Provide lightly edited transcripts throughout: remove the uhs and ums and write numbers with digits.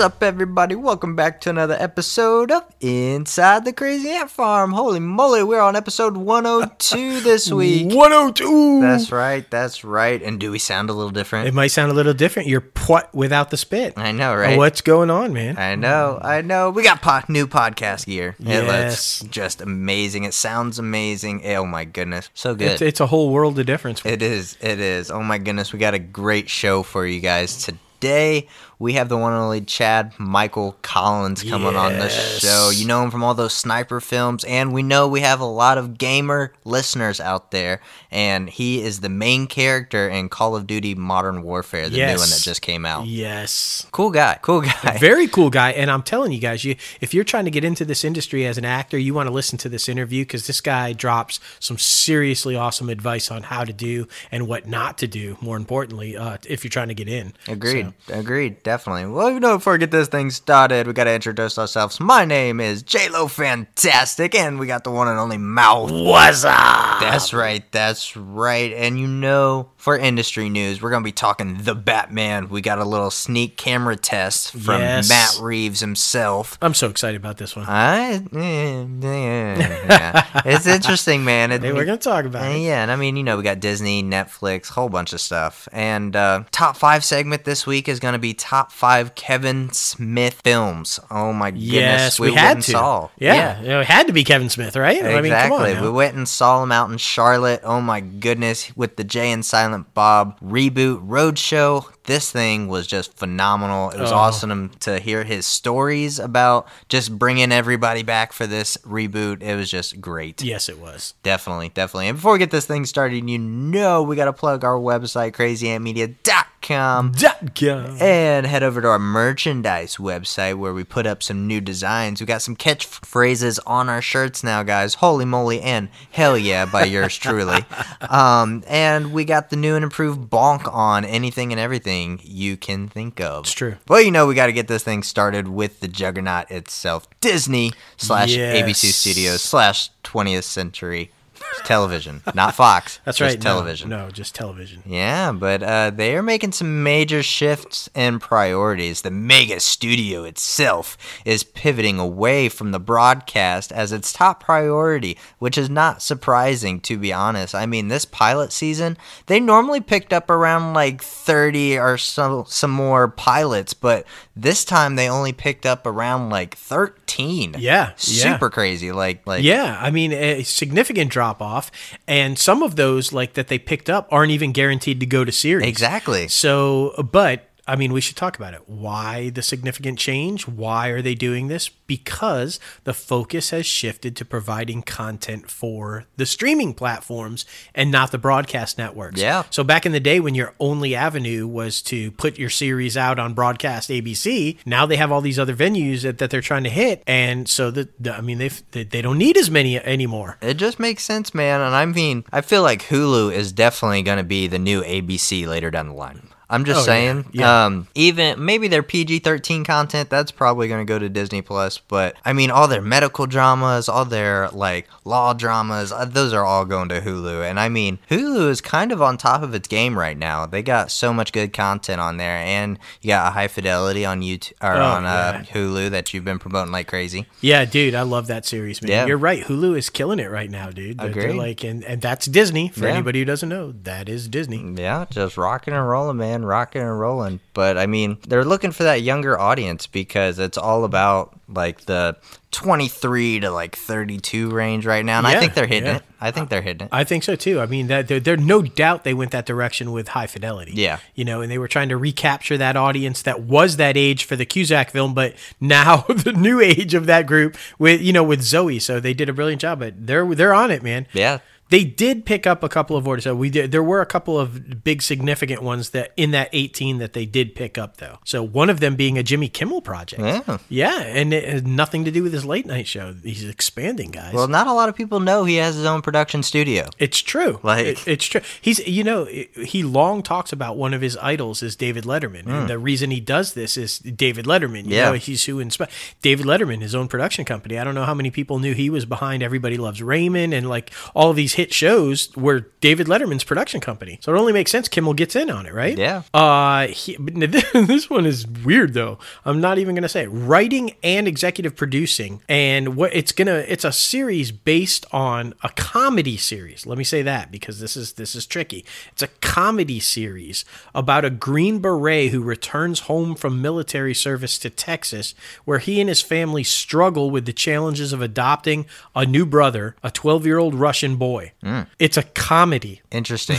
What's up, everybody? Welcome back to another episode of Inside the Crazy Ant Farm. Holy moly, we're on episode 102 this week. 102! That's right. And do we sound a little different? It might sound a little different. You're without the spit. I know, right? What's going on, man? I know. We got new podcast gear. Yes. It looks just amazing. It sounds amazing. Oh, my goodness. So good. It's a whole world of difference. It is. Oh, my goodness. We got a great show for you guys today. We have the one and only Chad Michael Collins coming on the show. You know him from all those sniper films, and we know we have a lot of gamer listeners out there, and he is the main character in Call of Duty Modern Warfare, the new one that just came out. Yes. Cool guy. Very cool guy, and I'm telling you guys, if you're trying to get into this industry as an actor, you want to listen to this interview because this guy drops some seriously awesome advice on how to do and what not to do, more importantly, if you're trying to get in. Agreed. Definitely. Well, before we get this thing started, we got to introduce ourselves. My name is J-Lo Fantastic, and we got the one and only Mouth. What's up? That's right. And for industry news, we're going to be talking The Batman. We got a little sneak camera test from Matt Reeves himself. I'm so excited about this one. Yeah. It's interesting, man. Hey, we're going to talk about it. Yeah, and we got Disney, Netflix, whole bunch of stuff. And top 5 segment this week is going to be top 5 Kevin Smith films. Oh my goodness. Yes, we had to. Yeah. It had to be Kevin Smith, right? Exactly. I mean, come on now. We went and saw him out in Charlotte. Oh my goodness. With the Jay and Silent Bob reboot roadshow. This thing was just phenomenal. It was awesome to hear his stories about just bringing everybody back for this reboot. It was just great. Yes, it was. Definitely. And before we get this thing started, we got to plug our website, crazyantmedia.com. And head over to our merchandise website where we put up some new designs. We got some catchphrases on our shirts now, guys. Holy moly and hell yeah by yours truly. And we got the new and improved bonk on anything and everything you can think of. It's true. Well, we got to get this thing started with the juggernaut itself. Disney / ABC Studios / 20th Century Television, not Fox. That's just right. Television. No, just television. Yeah, but they are making some major shifts and priorities. The mega studio itself is pivoting away from the broadcast as its top priority, which is not surprising, to be honest. I mean, this pilot season, they normally picked up around like 30 or some more pilots, but this time they only picked up around like 13. Yeah. Super crazy. Yeah, I mean, a significant drop off, and some of those that they picked up aren't even guaranteed to go to series. Exactly. So, but I mean, we should talk about it. Why the significant change? Why are they doing this? Because the focus has shifted to providing content for the streaming platforms and not the broadcast networks. Yeah. So back in the day when your only avenue was to put your series out on broadcast ABC, now they have all these other venues that they're trying to hit. And so, they don't need as many anymore. It just makes sense, man. And I mean, I feel like Hulu is definitely going to be the new ABC later down the line. I'm just saying, even maybe their PG-13 content, that's probably going to go to Disney+, but I mean, all their medical dramas, all their law dramas, those are all going to Hulu. And I mean, Hulu is kind of on top of its game right now. They got so much good content on there, and you got High Fidelity on YouTube or Hulu that you've been promoting like crazy. Yeah, dude, I love that series, man. Yeah. You're right. Hulu is killing it right now, dude. Agreed. And that's Disney. For anybody who doesn't know, that is Disney. Yeah, just rocking and rolling, man. Rocking and rolling. But I mean, they're looking for that younger audience because it's all about the 23 to 32 range right now, and I think they're hitting it. I think so too. I mean, they're no doubt they went that direction with High Fidelity. Yeah, and they were trying to recapture that audience that was that age for the Cusack film, but now the new age of that group with Zoe. So they did a brilliant job. But they're on it, man. Yeah. They did pick up a couple of orders. So there were a couple of big significant ones that in that 18 that they did pick up, though. So one of them being a Jimmy Kimmel project. Yeah, and it has nothing to do with his late night show. He's expanding, guys. Well, not a lot of people know he has his own production studio. It's true. It's true. He's he long talks about one of his idols is David Letterman, and the reason he does this is David Letterman. You know, he's who inspired David Letterman, his own production company. I don't know how many people knew he was behind Everybody Loves Raymond and all of these hit hit shows were David Letterman's production company. So it only makes sense Kimmel gets in on it, right? Yeah. But this one is weird though. I'm not even gonna say it. Writing and executive producing, and it's a series based on a comedy series. Let me say that because this is tricky. It's a comedy series about a Green Beret who returns home from military service to Texas, where he and his family struggle with the challenges of adopting a new brother, a 12-year-old Russian boy. It's a comedy. Interesting.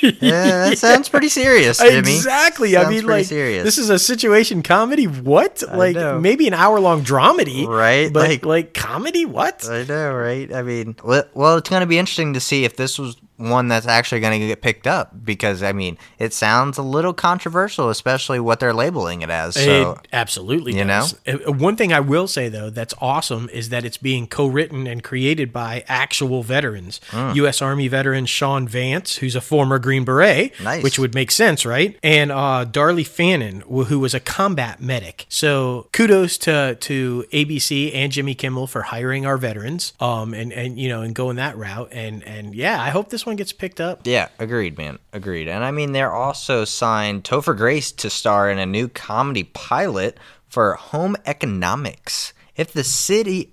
Yeah, that sounds pretty serious, Jimmy. Exactly. Sounds I mean, pretty like, serious. this is a situation comedy. What? Like, maybe an hour-long dramedy. Right. But, like comedy? What? I know, right? I mean, well, it's going to be interesting to see if this was one that's actually going to get picked up because, I mean, it sounds a little controversial, especially what they're labeling it as. So, it absolutely you does. One thing I will say, though, that's awesome is that it's being co-written and created by actual veterans. U.S. Army veteran Sean Vance, who's a former Green Beret, which would make sense, right? And Darlie Fannin, who was a combat medic. So kudos to ABC and Jimmy Kimmel for hiring our veterans and going that route. And yeah, I hope this one gets picked up. Yeah, agreed, man. Agreed. And I mean, they're also signed Topher Grace to star in a new comedy pilot for Home Economics. If the series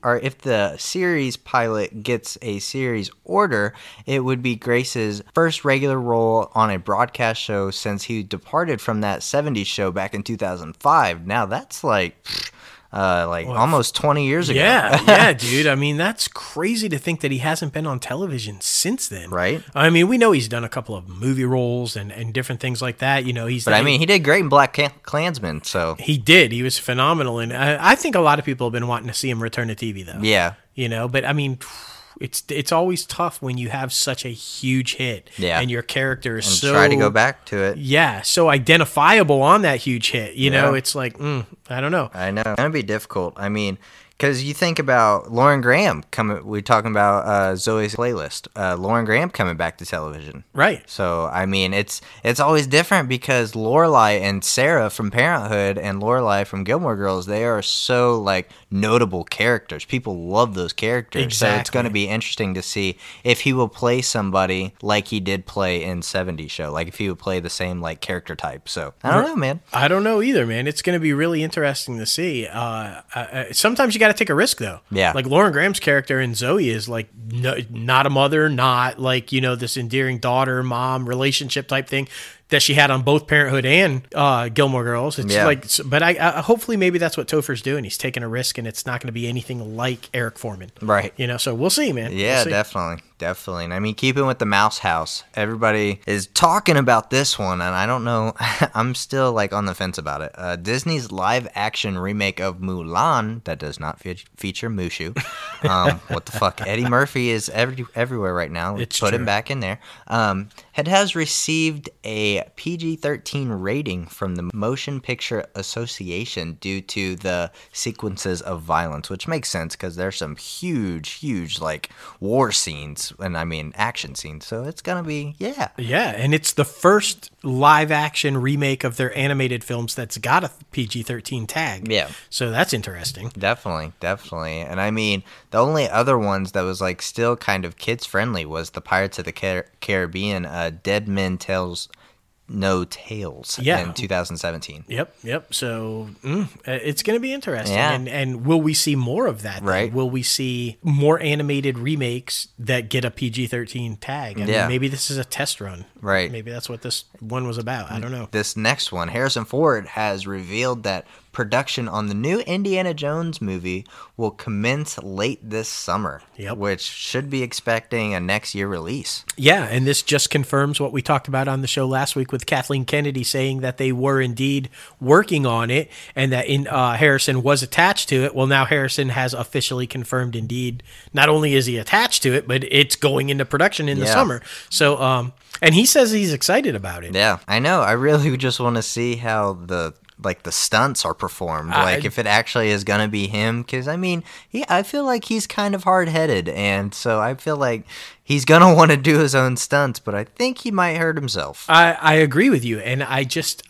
pilot gets a series order, it would be Grace's first regular role on a broadcast show since he departed from that 70s show back in 2005. Now that's almost 20 years ago. Yeah, dude. I mean, that's crazy to think that he hasn't been on television since then. Right. I mean, we know he's done a couple of movie roles and different things like that. You know, he did great in Black Klansman, so. He did. He was phenomenal. And I think a lot of people have been wanting to see him return to TV, though. Yeah. You know, but I mean, it's always tough when you have such a huge hit and your character is so try to go back to it. Yeah, so identifiable on that huge hit. You know, it's like, I don't know. I know. It's going to be difficult. I mean, because you think about Lauren Graham coming, we're talking about Zoe's Playlist. Lauren Graham coming back to television. Right. So, I mean, it's always different because Lorelai and Sarah from Parenthood and Lorelai from Gilmore Girls, they are so, notable characters. People love those characters. Exactly. So it's going to be interesting to see if he will play somebody like he did play in 70s show. Like, if he would play the same, character type. So, I don't know, man. I don't know either, man. It's going to be really interesting to see. Sometimes you got to take a risk, though. Yeah. Like Lauren Graham's character in Zoe is not a mother, not this endearing daughter mom relationship type thing that she had on both Parenthood and Gilmore Girls. It's but I hopefully maybe that's what Topher's doing. He's taking a risk and it's not going to be anything like Eric Foreman. Right. So we'll see, man. Yeah, we'll see. Definitely. And I mean, keeping with the Mouse House, everybody is talking about this one, and I don't know. I'm still on the fence about it. Disney's live-action remake of Mulan that does not feature Mushu. What the fuck? Eddie Murphy is everywhere right now. It's Put true. him back in there. It has received a PG-13 rating from the Motion Picture Association due to the sequences of violence, which makes sense because there's some huge, war scenes. And I mean action scenes, so it's gonna be and it's the first live action remake of their animated films that's got a PG-13 tag. So that's interesting. Definitely. And I mean, the only other ones that was still kind of kids friendly was the Pirates of the Caribbean Dead Men Tells No Tales in 2017. Yep. So it's going to be interesting. Yeah. And will we see more of that? Right. Will we see more animated remakes that get a PG-13 tag? I mean, maybe this is a test run. Right. Maybe that's what this one was about. I don't know. This next one, Harrison Ford has revealed that production on the new Indiana Jones movie will commence late this summer, which should be expecting a next year release. Yeah, and this just confirms what we talked about on the show last week with Kathleen Kennedy saying that they were indeed working on it and that Harrison was attached to it. Well, now Harrison has officially confirmed indeed, not only is he attached to it, but it's going into production in the summer. So, and he says he's excited about it. Yeah, I know. I really just want to see how the stunts are performed, if it actually is gonna be him, because I mean, I feel like he's kind of hard-headed, and so I feel like he's going to want to do his own stunts, but I think he might hurt himself. I agree with you. And I'm just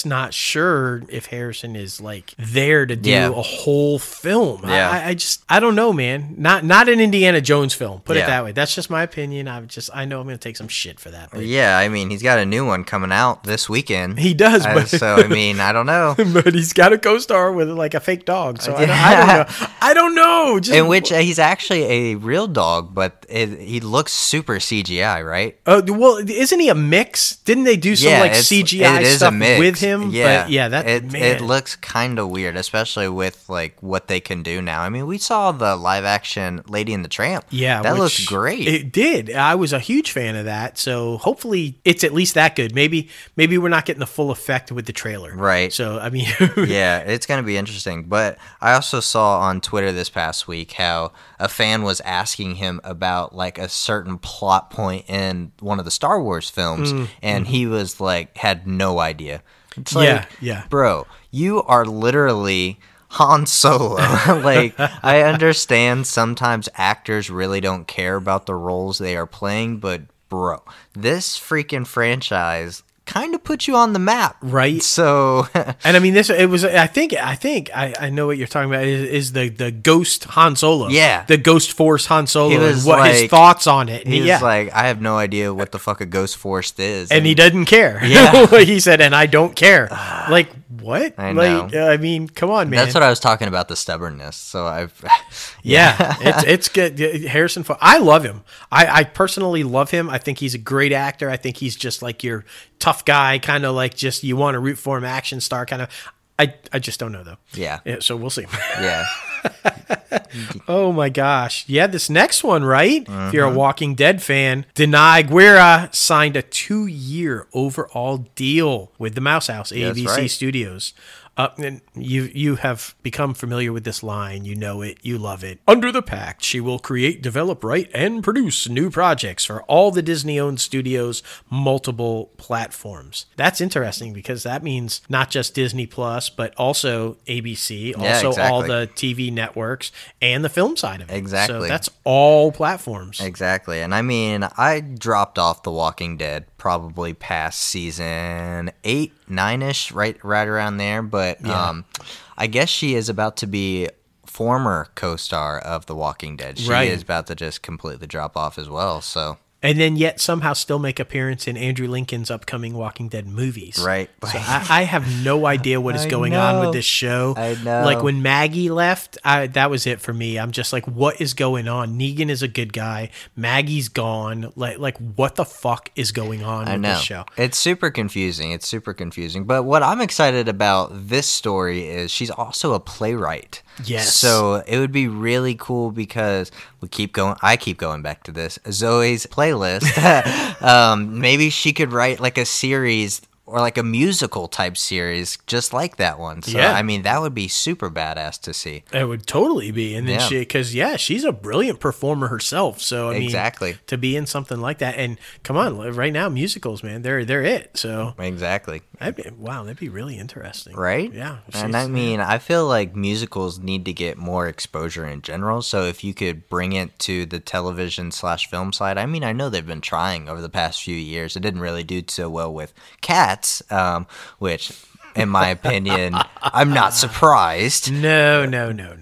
not sure if Harrison is like there to do a whole film. Yeah. I don't know, man. Not an Indiana Jones film. Put it that way. That's just my opinion. I know I'm going to take some shit for that. But yeah, I mean, he's got a new one coming out this weekend. He does, but so I mean, I don't know. But he's got a co-star with like a fake dog. So I don't know. I don't know. In which he's actually a real dog, but he looks super CGI, right? Well, isn't he a mix? Didn't they do some like CGI stuff with him? Yeah, but yeah, it looks kind of weird, especially with like what they can do now. I mean, we saw the live action Lady and the Tramp. Yeah, that looks great. It did. I was a huge fan of that. So hopefully it's at least that good. Maybe we're not getting the full effect with the trailer. Right. So I mean, yeah, it's gonna be interesting. But I also saw on Twitter this past week how a fan was asking him about like a certain plot point in one of the Star Wars films, and he was like, had no idea. It's like, bro, you are literally Han Solo. Like, I understand sometimes actors really don't care about the roles they are playing, but bro, this freaking franchise kind of put you on the map, right? So, and I mean, I think I know what you're talking about. Is the Ghost Han Solo? Yeah, the Ghost Force Han Solo. And what his thoughts on it? He was like, I have no idea what the fuck a Ghost Force is, and he doesn't care. Yeah, he said, and I don't care. Like what? I know. Like, I mean, come on, man. That's what I was talking about, the stubbornness. So it's good. Harrison Ford, I love him. I personally love him. I think he's a great actor. I think he's just like your tough guy, kind of like just you want to root for him, action star kind of. I just don't know though. Yeah. So we'll see. Yeah. Oh my gosh. Yeah, this next one, right? If you're a Walking Dead fan, Denai Guerra signed a 2-year overall deal with the Mouse House, ABC Studios. And you have become familiar with this line. You know it. You love it. Under the pact, she will create, develop, write, and produce new projects for all the Disney-owned studios' multiple platforms. That's interesting because that means not just Disney Plus, but also ABC, all the TV networks, and the film side of it. Exactly. So that's all platforms. Exactly. And I mean, I dropped off The Walking Dead probably past season 8, 9-ish, right around there. But I guess she is about to be former co-star of The Walking Dead. She is about to just completely drop off as well. So. And then yet somehow still make appearance in Andrew Lincoln's upcoming Walking Dead movies. Right. So I have no idea what is going on with this show. I know. Like when Maggie left, that was it for me. I'm just like, what is going on? Negan is a good guy. Maggie's gone. Like what the fuck is going on with this show? It's super confusing. But what I'm excited about this story is she's also a playwright. Yes. So it would be really cool because I keep going back to this. Zoe's playlist. Maybe she could write like a series or like a musical type series just like that one. So, I mean, that would be super badass to see. It would totally be. And then she's a brilliant performer herself. So, I mean, to be in something like that. And come on, right now, musicals, man, they're it. So, exactly. That'd be really interesting. Right? Yeah. And I mean, I feel like musicals need to get more exposure in general. So, if you could bring it to the television/film side, I mean, I know they've been trying over the past few years. It didn't really do so well with Cats. Which, in my opinion, I'm not surprised. No.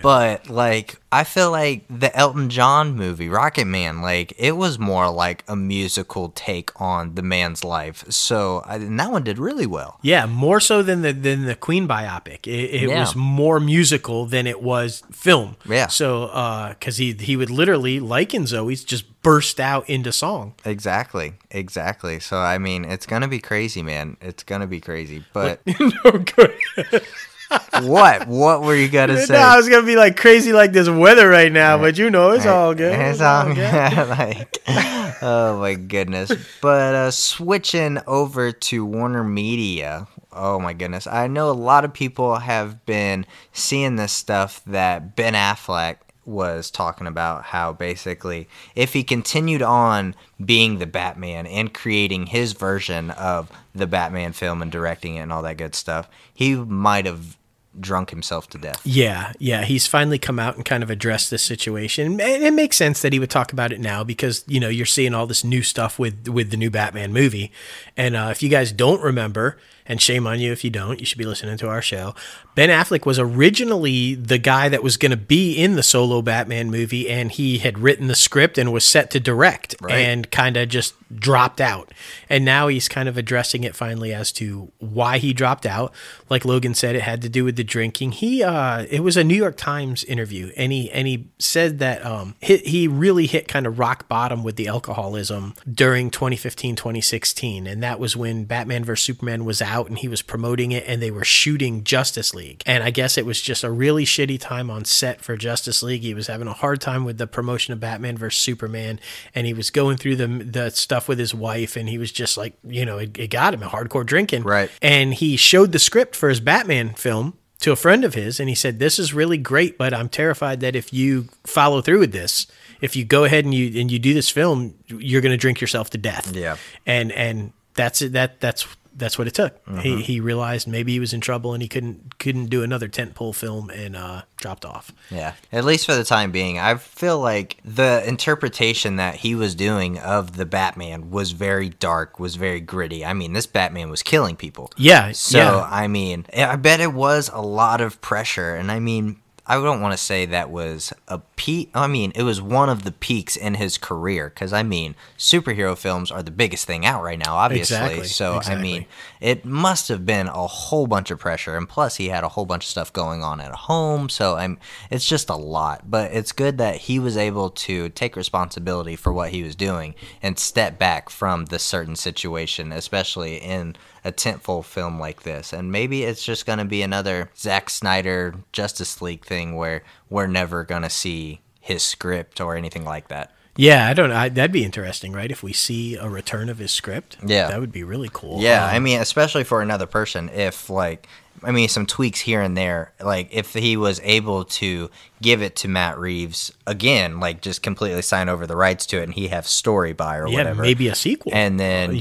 But, like, I feel like the Elton John movie, Rocket Man, like, it was more like a musical take on the man's life. So, and that one did really well. Yeah, more so than the Queen biopic. It was more musical than it was film. Yeah. So, because he would literally, like in Zoe's, just burst out into song. Exactly. So, I mean, it's going to be crazy, man. It's going to be crazy. But no good. What were you going to say? No, I was going to be like crazy like this weather right now, but it's all good. It's all good. Like, oh, my goodness. But switching over to WarnerMedia. Oh, my goodness. I know a lot of people have been seeing this stuff that Ben Affleck was talking about, how basically if he continued on being the Batman and creating his version of the Batman film and directing it and all that good stuff, he might have drunk himself to death. Yeah, he's finally come out and kind of addressed this situation. And it makes sense that he would talk about it now because, you know, you're seeing all this new stuff with the new Batman movie. And if you guys don't remember, and shame on you if you don't, you should be listening to our show, Ben Affleck was originally the guy that was going to be in the solo Batman movie, and he had written the script and was set to direct, and kind of just dropped out. And now he's kind of addressing it finally as to why he dropped out. Like Logan said, it had to do with the drinking. It was a New York Times interview, and he said that he really hit kind of rock bottom with the alcoholism during 2015, 2016, and that was when Batman vs Superman was out and he was promoting it, and they were shooting Justice League. And I guess it was just a really shitty time on set for Justice League. He was having a hard time with the promotion of Batman vs Superman, and he was going through the stuff with his wife, and he was just like, you know, it got him hardcore drinking. Right. And he showed the script for his Batman film to a friend of his, and he said, "This is really great, but I'm terrified that if you follow through with this, if you go ahead and you do this film, you're going to drink yourself to death." Yeah. And that's it. That's what it took. Mm-hmm. He realized maybe he was in trouble and he couldn't do another tentpole film, and dropped off. Yeah, at least for the time being. I feel like the interpretation that he was doing of the Batman was very dark, was very gritty. I mean, this Batman was killing people. Yeah. So, yeah. I mean, I bet it was a lot of pressure. And I mean, I don't want to say that was a peak. I mean, it was one of the peaks in his career. Because, I mean, superhero films are the biggest thing out right now, obviously. Exactly. So, I mean, it must have been a whole bunch of pressure. And plus, he had a whole bunch of stuff going on at home. So, it's just a lot. But it's good that he was able to take responsibility for what he was doing and step back from this certain situation, especially in a tentpole film like this. And maybe it's just going to be another Zack Snyder Justice League thing where we're never going to see his script or anything like that. Yeah, I don't know. That'd be interesting, right? If we see a return of his script. Yeah. That would be really cool. Yeah, I mean, especially for another person, if, like, I mean, some tweaks here and there, like, if he was able to give it to Matt Reeves again, like, just completely sign over the rights to it and he have story by or whatever. Maybe a sequel. And then,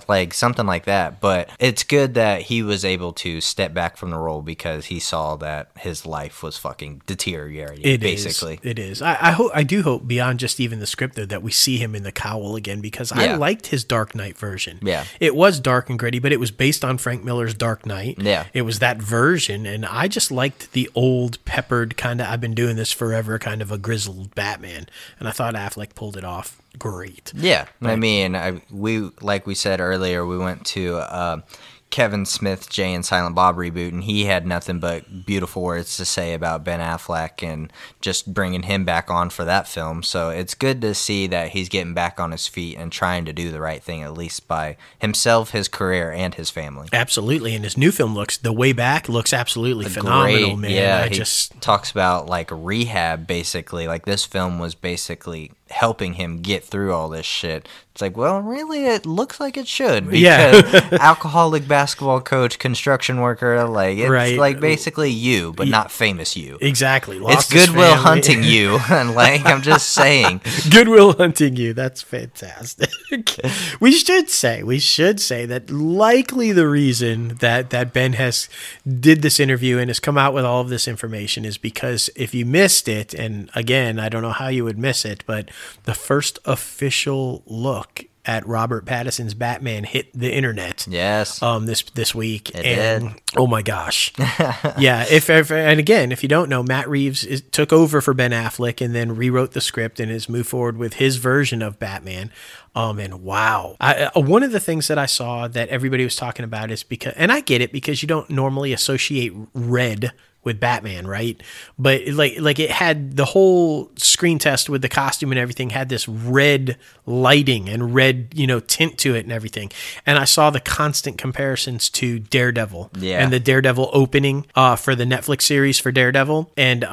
like, something like that. But it's good that he was able to step back from the role because he saw that his life was fucking deteriorating, basically. It is. I do hope, beyond just even the script, though, that we see him in the cowl again, because I liked his Dark Knight version. Yeah. It was dark and gritty, but it was based on Frank Miller's Dark Knight. Yeah. It was that version, and I just liked the old, peppered, kind of, I've been doing this forever, kind of a grizzled Batman. And I thought Affleck pulled it off great. Yeah. I mean, we like we said earlier, we went to Kevin Smith, Jay and Silent Bob reboot, and he had nothing but beautiful words to say about Ben Affleck and just bringing him back on for that film. So it's good to see that he's getting back on his feet and trying to do the right thing, at least by himself, his career, and his family. Absolutely. And his new film The Way Back looks absolutely phenomenal, man. Yeah, he talks about, like, rehab, basically. Like, this film was basically helping him get through all this shit. It's like, well, really, it looks like it should, because alcoholic basketball coach, construction worker, like, it's like basically you, but not famous you. Exactly. It's Goodwill Hunting you, and, like, I'm just saying. Goodwill Hunting you. That's fantastic. We should say that likely the reason that Ben did this interview and has come out with all of this information is because if you missed it, and again, I don't know how you would miss it, but the first official look at Robert Pattinson's Batman hit the internet. Yes. This week. It did. Oh my gosh. Yeah. And again, if you don't know, Matt Reeves took over for Ben Affleck and then rewrote the script and has moved forward with his version of Batman. And wow. One of the things that I saw that everybody was talking about is because, and I get it, because you don't normally associate red with Batman, right? But like it had the whole screen test with the costume and everything had this red lighting and red, tint to it and everything. And I saw the constant comparisons to Daredevil and the Daredevil opening for the Netflix series for Daredevil. And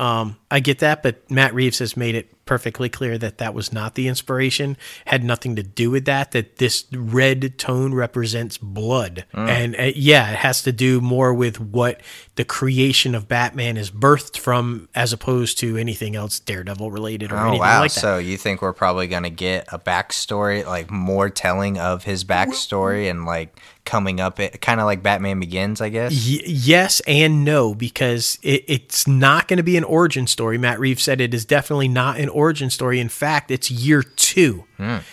I get that, but Matt Reeves has made it perfectly clear that that was not the inspiration, had nothing to do with that, that this red tone represents blood. And yeah, it has to do more with what the creation of Batman is birthed from, as opposed to anything else Daredevil related or anything like that. So you think we're probably going to get a backstory, like more telling of his backstory and like coming up, kind of like Batman Begins, I guess? Yes and no, because it's not going to be an origin story. Matt Reeves said it is definitely not an origin story. In fact, it's year 2.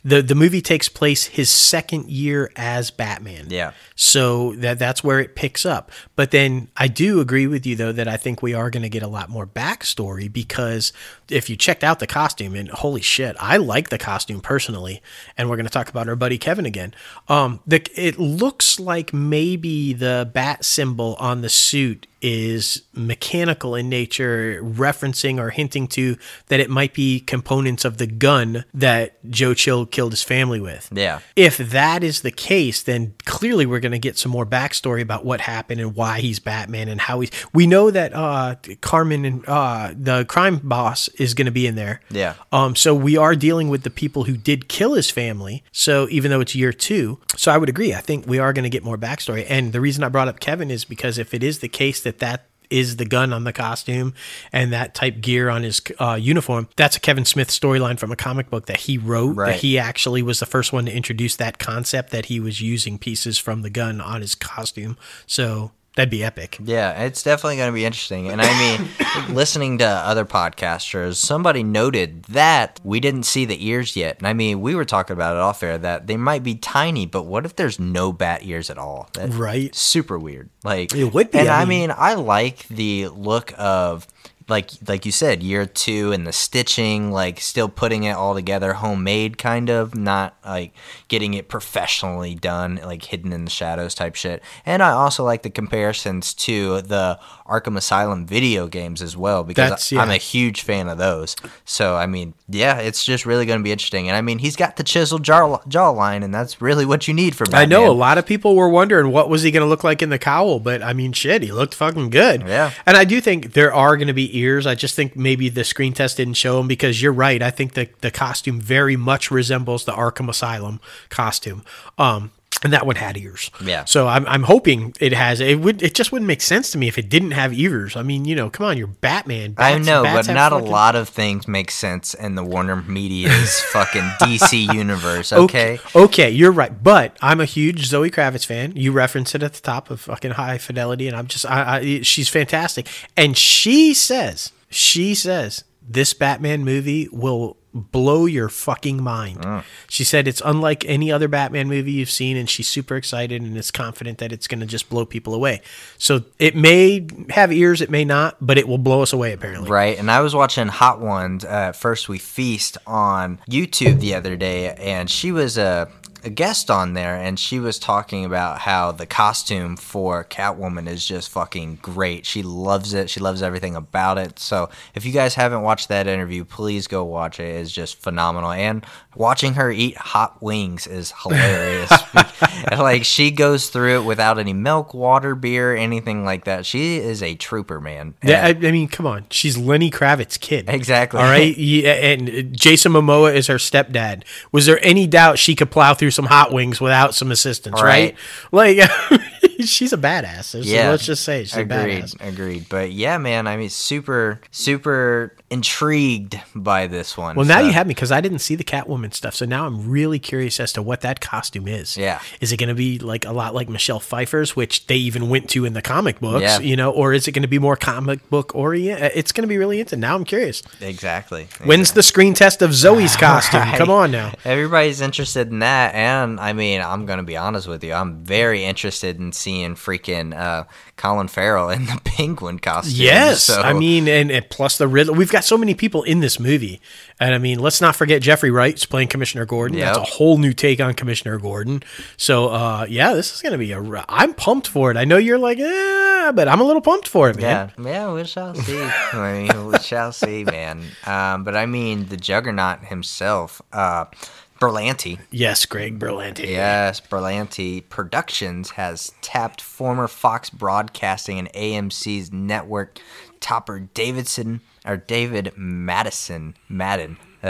The movie takes place his second year as Batman. Yeah. So that's where it picks up. But then I do agree with you, though, that I think we are going to get a lot more backstory, because if you checked out the costume, and holy shit, I like the costume personally, and we're going to talk about our buddy Kevin again. It looks like maybe the bat symbol on the suit is mechanical in nature, referencing or hinting to that it might be components of the gun that Joe Chill killed his family with. Yeah. If that is the case, then clearly we're going to get some more backstory about what happened and why he's Batman and how we know that Carmen and the crime boss is going to be in there. Yeah. So we are dealing with the people who did kill his family. So even though it's year 2, so I would agree. I think we are going to get more backstory. And the reason I brought up Kevin is because if it is the case that is the gun on the costume and that type gear on his uniform, that's a Kevin Smith storyline from a comic book that he wrote, that he actually was the first one to introduce that concept, that he was using pieces from the gun on his costume. So that'd be epic. Yeah, it's definitely going to be interesting. And I mean, listening to other podcasters, somebody noted that we didn't see the ears yet. And I mean, we were talking about it off air that they might be tiny, but what if there's no bat ears at all? That's right. Super weird. Like, it would be. And I mean, I like the look of, like you said, year 2 and the stitching, like still putting it all together, homemade kind of, not like getting it professionally done, like hidden in the shadows type shit. And I also like the comparisons to the Arkham Asylum video games as well, because I'm a huge fan of those. So, I mean, yeah, it's just really going to be interesting. And I mean, he's got the chiseled jawline, and that's really what you need for Batman. I know, a lot of people were wondering what was he going to look like in the cowl, but I mean, shit, he looked fucking good. Yeah. And I do think there are going to be ears. I just think maybe the screen test didn't show them, because you're right. I think the costume very much resembles the Arkham Asylum costume. And that one had ears. Yeah. So I'm hoping it has. It just wouldn't make sense to me if it didn't have ears. I mean, come on, you're Batman. I know, but not a lot of things make sense in the WarnerMedia's fucking DC universe, okay? Okay, you're right. But I'm a huge Zoe Kravitz fan. You referenced it at the top of fucking High Fidelity, and I'm just, she's fantastic. And she says, this Batman movie will blow your fucking mind. She said it's unlike any other Batman movie you've seen, and she's super excited and is confident that it's going to just blow people away. So it may have ears, it may not, but it will blow us away, apparently. Right, and I was watching Hot Ones, First We Feast on YouTube the other day, and she was a guest on there, and she was talking about how the costume for Catwoman is just fucking great. She loves it. She loves everything about it. So if you guys haven't watched that interview, please go watch it. It's just phenomenal. And watching her eat hot wings is hilarious. Like, she goes through it without any milk, water, beer, anything like that. She is a trooper, man. Yeah, I mean, come on. She's Lenny Kravitz's kid. Exactly. All right? And Jason Momoa is her stepdad. Was there any doubt she could plow through some hot wings without some assistance, right? Like, she's a badass. So let's just say she's a badass. Agreed. But yeah, man, I mean, super intrigued by this one. Well, now you have me, because I didn't see the Catwoman stuff. So now I'm really curious as to what that costume is. Yeah. Is it going to be like a lot like Michelle Pfeiffer's, which they even went to in the comic books, or is it going to be more comic book oriented? It's going to be really interesting. Now I'm curious. Exactly. When's the screen test of Zoe's costume? Right. Come on now. Everybody's interested in that. And I mean, I'm going to be honest with you. I'm very interested in seeing freaking Colin Farrell in the Penguin costume. Yes. So. I mean, and plus the Riddler. We've got so many people in this movie. And I mean, let's not forget Jeffrey Wright's playing Commissioner Gordon. Yep. That's a whole new take on Commissioner Gordon. So, yeah, this is going to be I'm pumped for it. I know you're like, but I'm a little pumped for it, man. Yeah, we shall see. I mean, we shall see, man. But I mean, the Juggernaut himself, Berlanti. Yes, Greg Berlanti. Yes, Berlanti Productions has tapped former Fox Broadcasting and AMC's network topper David Madden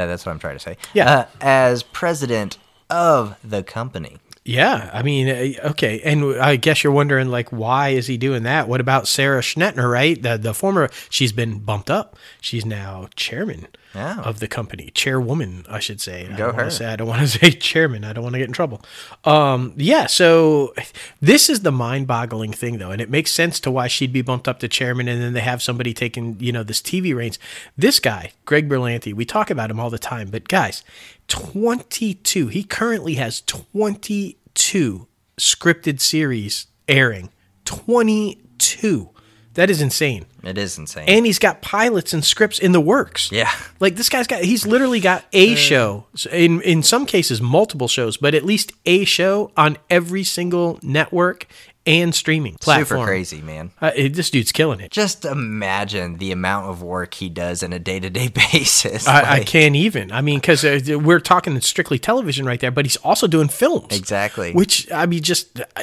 That's what I'm trying to say. Yeah. As president of the company. Yeah, I mean, okay, and I guess you're wondering, like, why is he doing that? What about Sarah Schnettner, right? The former, she's been bumped up. She's now chairman of the company. Chairwoman, I should say. I don't want to say chairman. I don't want to get in trouble. Yeah, so this is the mind-boggling thing, though, and it makes sense to why she'd be bumped up to chairman, and then they have somebody taking, this TV reins. This guy, Greg Berlanti, we talk about him all the time, but guys, 22. He currently has 22 scripted series airing. 22. That is insane. It is insane. And he's got pilots and scripts in the works. Yeah. Like this he's literally got a show, in some cases multiple shows, but at least a show on every single network and streaming platform. Super crazy, man. This dude's killing it. Just imagine the amount of work he does on a day-to-day basis. I can't even. I mean, because we're talking strictly television right there, but he's also doing films. Exactly. Which, I mean,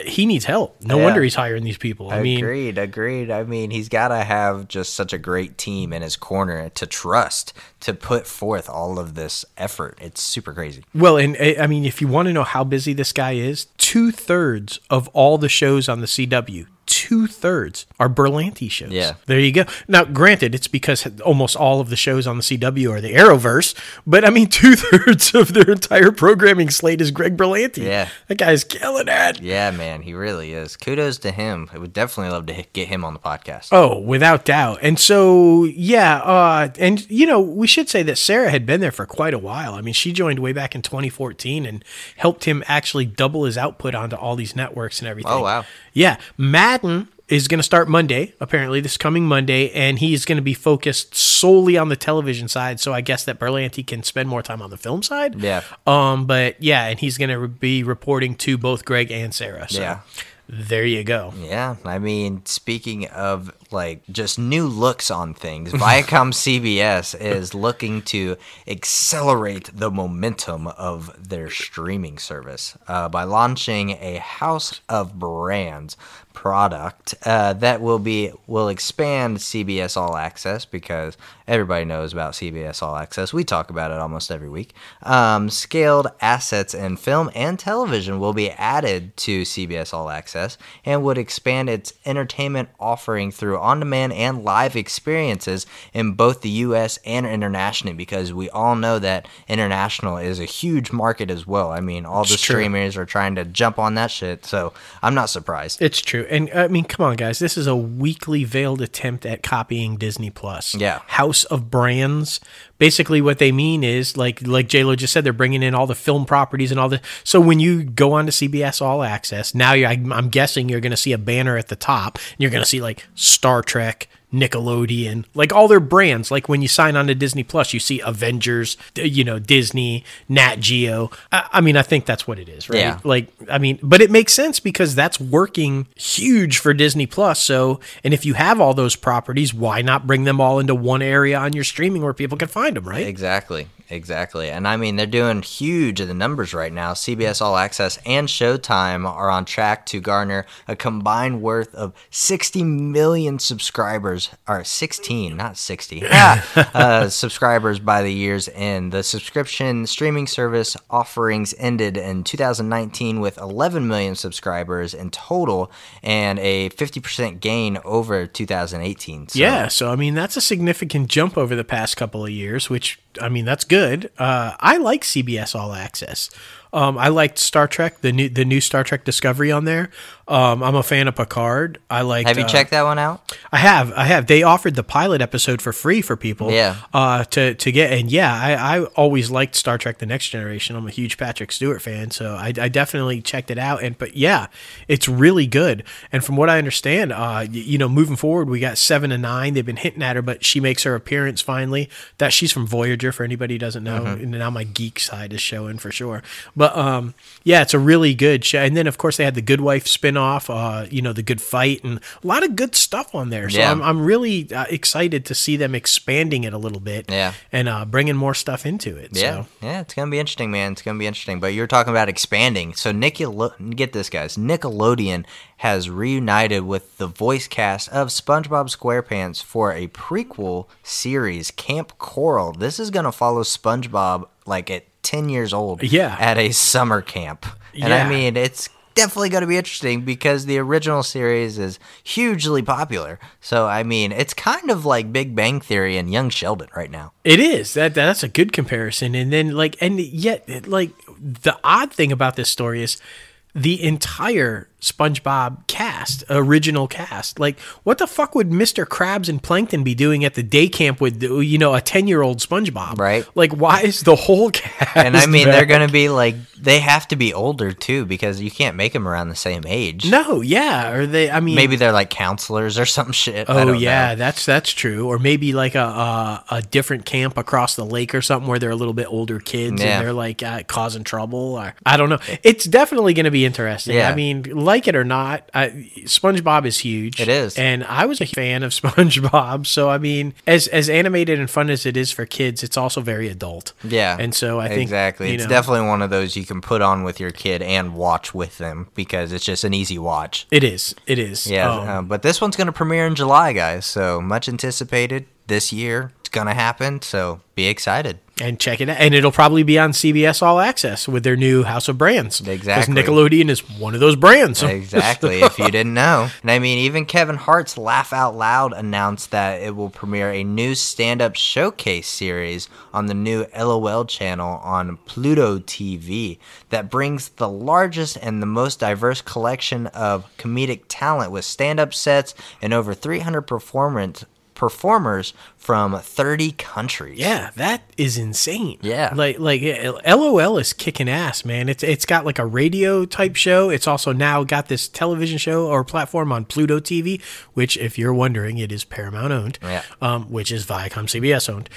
he needs help. No wonder he's hiring these people. Agreed. I mean, he's got to have just such a great team in his corner to trust to put forth all of this effort. It's super crazy. Well, and I mean, if you want to know how busy this guy is, 2/3 of all the shows on the CW, 2/3 are Berlanti shows. Yeah. There you go. Now, granted, it's because almost all of the shows on the CW are the Arrowverse, but I mean, 2/3 of their entire programming slate is Greg Berlanti. Yeah. That guy's killing it. Yeah, man, he really is. Kudos to him. I would definitely love to get him on the podcast. Oh, without doubt. And so, yeah, and we should say that Sarah had been there for quite a while. I mean, she joined way back in 2014 and helped him actually double his output onto all these networks and everything. Oh, wow. Yeah, Madden is going to start Monday, apparently, this coming Monday, and he's going to be focused solely on the television side, so I guess that Berlanti can spend more time on the film side. Yeah. But, yeah, and he's going to be reporting to both Greg and Sarah. So. Yeah. There you go. Yeah, I mean, speaking of just new looks on things, ViacomCBS is looking to accelerate the momentum of their streaming service by launching a House of Brands product that will expand CBS All Access, because everybody knows about CBS All Access. We talk about it almost every week. Scaled assets in film and television will be added to CBS All Access and would expand its entertainment offering through on-demand and live experiences in both the U.S. and internationally, because we all know that international is a huge market as well. I mean, all the streamers are trying to jump on that shit, so I'm not surprised. It's true. And I mean, come on, guys. This is a weakly veiled attempt at copying Disney Plus. Yeah. House of Brands. Basically, what they mean is, like J-Lo just said, they're bringing in all the film properties and all the. So when you go on to CBS All Access, now I'm guessing you're going to see a banner at the top, and you're going to see Star Trek, Nickelodeon, all their brands. Like when you sign on to Disney Plus, you see Avengers, Disney, Nat Geo. I mean, I think that's what it is, right? Yeah. But it makes sense because that's working huge for Disney Plus. So, and if you have all those properties, why not bring them all into one area on your streaming where people can find them, right? Exactly. And I mean, they're doing huge in the numbers right now. CBS All Access and Showtime are on track to garner a combined worth of 60 million subscribers, or 16, not 60, subscribers by the year's end. The subscription streaming service offerings ended in 2019 with 11 million subscribers in total and a 50% gain over 2018. Yeah, so I mean, that's a significant jump over the past couple of years, which, I mean, that's good. I like CBS All Access. I liked Star Trek, the new Star Trek Discovery on there. I'm a fan of Picard. Have you checked that one out? I have. They offered the pilot episode for free for people. Yeah. To get, and yeah, I always liked Star Trek: The Next Generation. I'm a huge Patrick Stewart fan, so I definitely checked it out. But yeah, it's really good. And from what I understand, moving forward, we got 7 and 9. They've been hitting at her, but she makes her appearance finally. That she's from Voyager, for anybody who doesn't know. Mm-hmm. And now my geek side is showing for sure. But yeah, it's a really good show. And then of course they had the Good Wife spin spinoff, The Good Fight, and a lot of good stuff on there. So Yeah. I'm really excited to see them expanding it a little bit, and bringing more stuff into it. Yeah, So. yeah, it's gonna be interesting, man. It's gonna be interesting. But you're talking about expanding. So get this, guys. Nickelodeon has reunited with the voice cast of SpongeBob SquarePants for a prequel series, Camp Coral. This is gonna follow SpongeBob like at 10 years old, at a summer camp, and I mean it's definitely going to be interesting because the original series is hugely popular. So, I mean, it's kind of like Big Bang Theory and Young Sheldon right now. It is. That's a good comparison. And then, the odd thing about this story is the entire SpongeBob cast, original cast. Like, what the fuck would Mr. Krabs and Plankton be doing at the day camp with, a 10-year-old SpongeBob? Right. Like, why is the whole cast And I mean, back? they're going to be like, they have to be older too because you can't make them around the same age. No, yeah. Or maybe they're like counselors or some shit. Oh, I don't know. that's true. Or maybe like a different camp across the lake or something where they're a little bit older kids and they're like causing trouble. Or I don't know. It's definitely going to be interesting. Yeah. I mean, like it or not, SpongeBob is huge. It is. And I was a fan of SpongeBob. So, I mean, as animated and fun as it is for kids, it's also very adult. Yeah. And so I think. Exactly. It's definitely one of those you can put on with your kid and watch with them because it's just an easy watch. It is. It is. Yeah. But this one's going to premiere in July, guys. So much anticipated this year. It's going to happen. So be excited. And check it out. And it'll probably be on CBS All Access with their new House of Brands. Exactly. Because Nickelodeon is one of those brands. Exactly, if you didn't know. And I mean, even Kevin Hart's Laugh Out Loud announced that it will premiere a new stand-up showcase series on the new LOL channel on Pluto TV that brings the largest and the most diverse collection of comedic talent with stand-up sets and over 300 performers from 30 countries. Yeah, that is insane. Yeah. Like LOL is kicking ass, man. It's got like a radio type show. It's also now got this television show or platform on Pluto TV, which, if you're wondering, it is Paramount owned. Yeah. Which is ViacomCBS owned.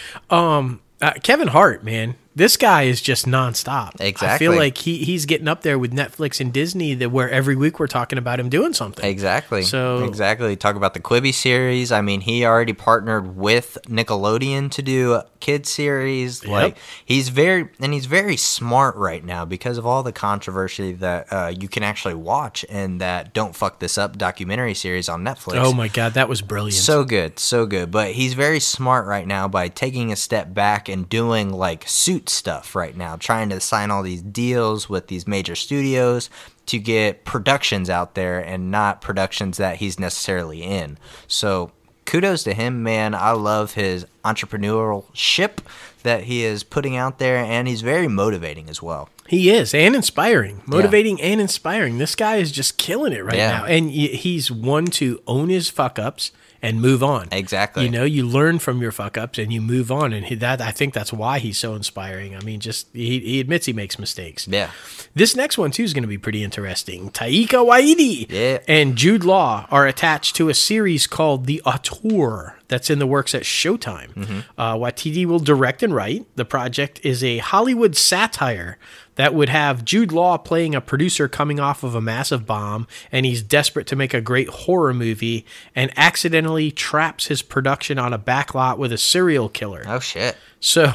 Kevin Hart, man, this guy is just nonstop. Exactly. I feel like he's getting up there with Netflix and Disney, where every week we're talking about him doing something. Exactly. So exactly. Talk about the Quibi series. I mean, he already partnered with Nickelodeon to do a kids series. Yep. Like he's very smart right now because of all the controversy that you can actually watch in that Don't Fuck This Up documentary series on Netflix. Oh my God, that was brilliant. So good, so good. But he's very smart right now by taking a step back and doing like suit stuff right now, trying to sign all these deals with these major studios to get productions out there and not productions that he's necessarily in. So kudos to him, man. I love his entrepreneurship that he is putting out there, and he's very motivating as well. He is, and inspiring. Motivating and inspiring. This guy is just killing it right now. And he's one to own his fuck-ups and move on. Exactly. You learn from your fuck-ups and you move on. And I think that's why he's so inspiring. I mean, just he admits he makes mistakes. Yeah. This next one, too, is going to be pretty interesting. Taika Waititi and Jude Law are attached to a series called The Auteur that's in the works at Showtime. Mm-hmm. Waititi will direct and write. The project is a Hollywood satire that would have Jude Law playing a producer coming off of a massive bomb, and he's desperate to make a great horror movie and accidentally traps his production on a backlot with a serial killer. Oh, shit. So,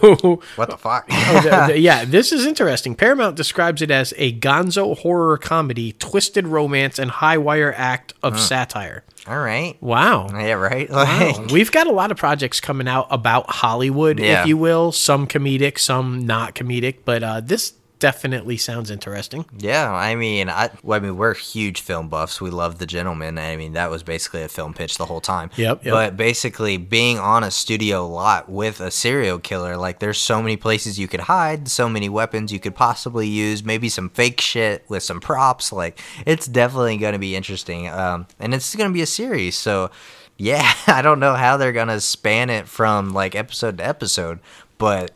what the fuck? Yeah, this is interesting. Paramount describes it as a gonzo horror comedy, twisted romance, and high wire act of satire. All right. Wow. Yeah, right? Wow. We've got a lot of projects coming out about Hollywood, if you will. Some comedic, some not comedic, but this definitely sounds interesting. Yeah, I mean, we're huge film buffs. We love The Gentleman. I mean, that was basically a film pitch the whole time. Yep. But basically, being on a studio lot with a serial killer, like, there's so many places you could hide, so many weapons you could possibly use, maybe some fake shit with some props. Like, it's definitely going to be interesting. And it's going to be a series, so yeah, I don't know how they're going to span it from, like, episode to episode, but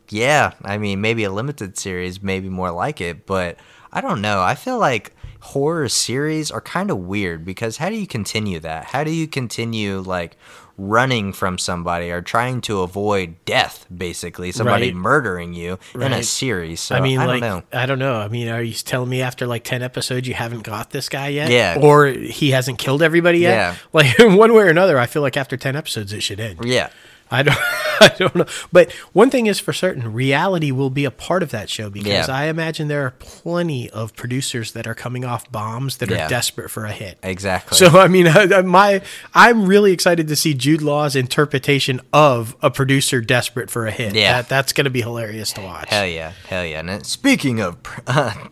yeah, I mean, maybe a limited series, maybe more like it, but I don't know. I feel like horror series are kind of weird because how do you continue that? How do you continue, like, running from somebody or trying to avoid death, basically somebody murdering you in a series. So I don't know. I don't know. I mean, are you telling me after like 10 episodes you haven't got this guy yet? Yeah. Or he hasn't killed everybody yet? Yeah. Like one way or another, I feel like after 10 episodes it should end. Yeah. I don't know. But one thing is for certain, reality will be a part of that show because I imagine there are plenty of producers that are coming off bombs that are desperate for a hit. Exactly. So, I mean, I'm really excited to see Jude Law's interpretation of a producer desperate for a hit. Yeah. That's going to be hilarious to watch. Hell yeah. And speaking of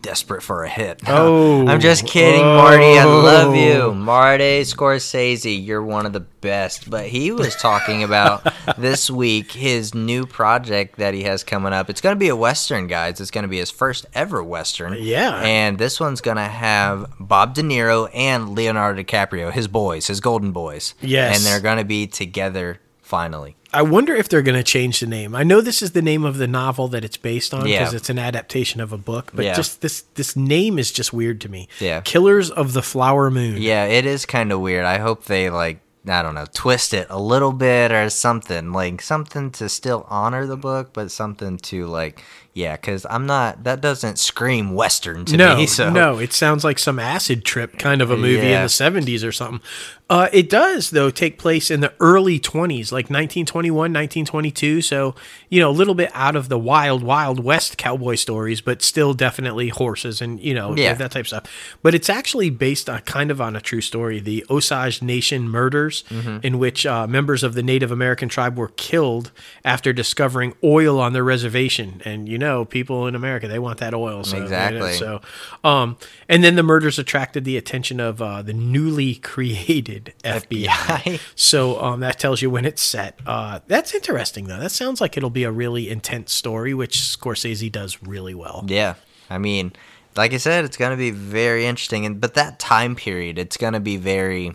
desperate for a hit. Oh. I'm just kidding, Marty. I love you. Marty Scorsese, you're one of the best. But he was talking about this week his new project that he has coming up. It's going to be a Western, guys. It's going to be his first ever Western. Yeah. And this one's going to have Bob De Niro and Leonardo DiCaprio, his boys, his golden boys. Yes. And they're going to be together finally. I wonder if they're going to change the name. I know this is the name of the novel that it's based on because it's an adaptation of a book, but just this name is just weird to me. Yeah. Killers of the Flower Moon. Yeah, it is kind of weird. I hope they I don't know, twist it a little bit or something. Like something to still honor the book, but something to because that doesn't scream Western to me. So. No, it sounds like some acid trip kind of a movie in the 70s or something. It does, though, take place in the early 20s, like 1921, 1922. So, a little bit out of the wild, wild West cowboy stories, but still definitely horses and, that type of stuff. But it's actually based on kind of on a true story, the Osage Nation murders, in which members of the Native American tribe were killed after discovering oil on their reservation. And, people in America, they want that oil. So, exactly. So, and then the murders attracted the attention of the newly created FBI. So that tells you when it's set. That's interesting, though. That sounds like it'll be a really intense story, which Scorsese does really well. Yeah. I mean, like I said, it's going to be very interesting. But that time period, it's going to be very...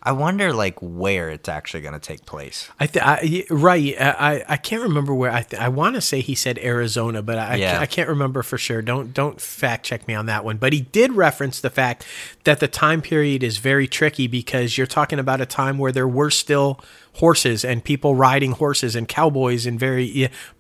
I wonder, where it's actually going to take place. I can't remember where. I want to say he said Arizona, but I can't remember for sure. Don't fact check me on that one. But he did reference the fact that the time period is very tricky because you're talking about a time where there were still horses and people riding horses and cowboys and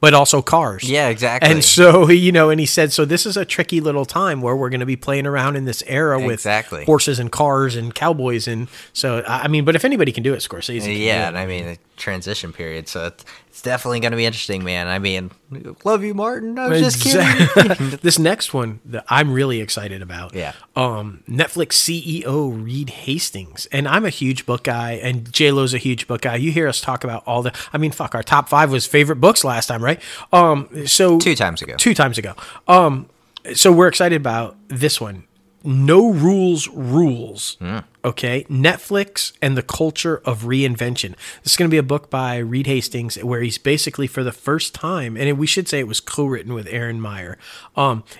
but also cars. Yeah, exactly. And so, and he said, so this is a tricky little time where we're going to be playing around in this era with horses and cars and cowboys. And so, but if anybody can do it, Scorsese can do it. And the transition period. So it's definitely going to be interesting, man. Love you, Martin. I was just kidding. This next one that I'm really excited about. Yeah. Netflix CEO Reed Hastings. And I'm a huge book guy, and J-Lo's a huge book guy. You hear us talk about all our top 5 was favorite books last time, right? So 2 times ago. 2 times ago. So we're excited about this one. No Rules Rules. Okay, Netflix and the Culture of Reinvention. This is going to be a book by Reed Hastings where he's basically for the first time, and we should say it was co-written with Aaron Meyer.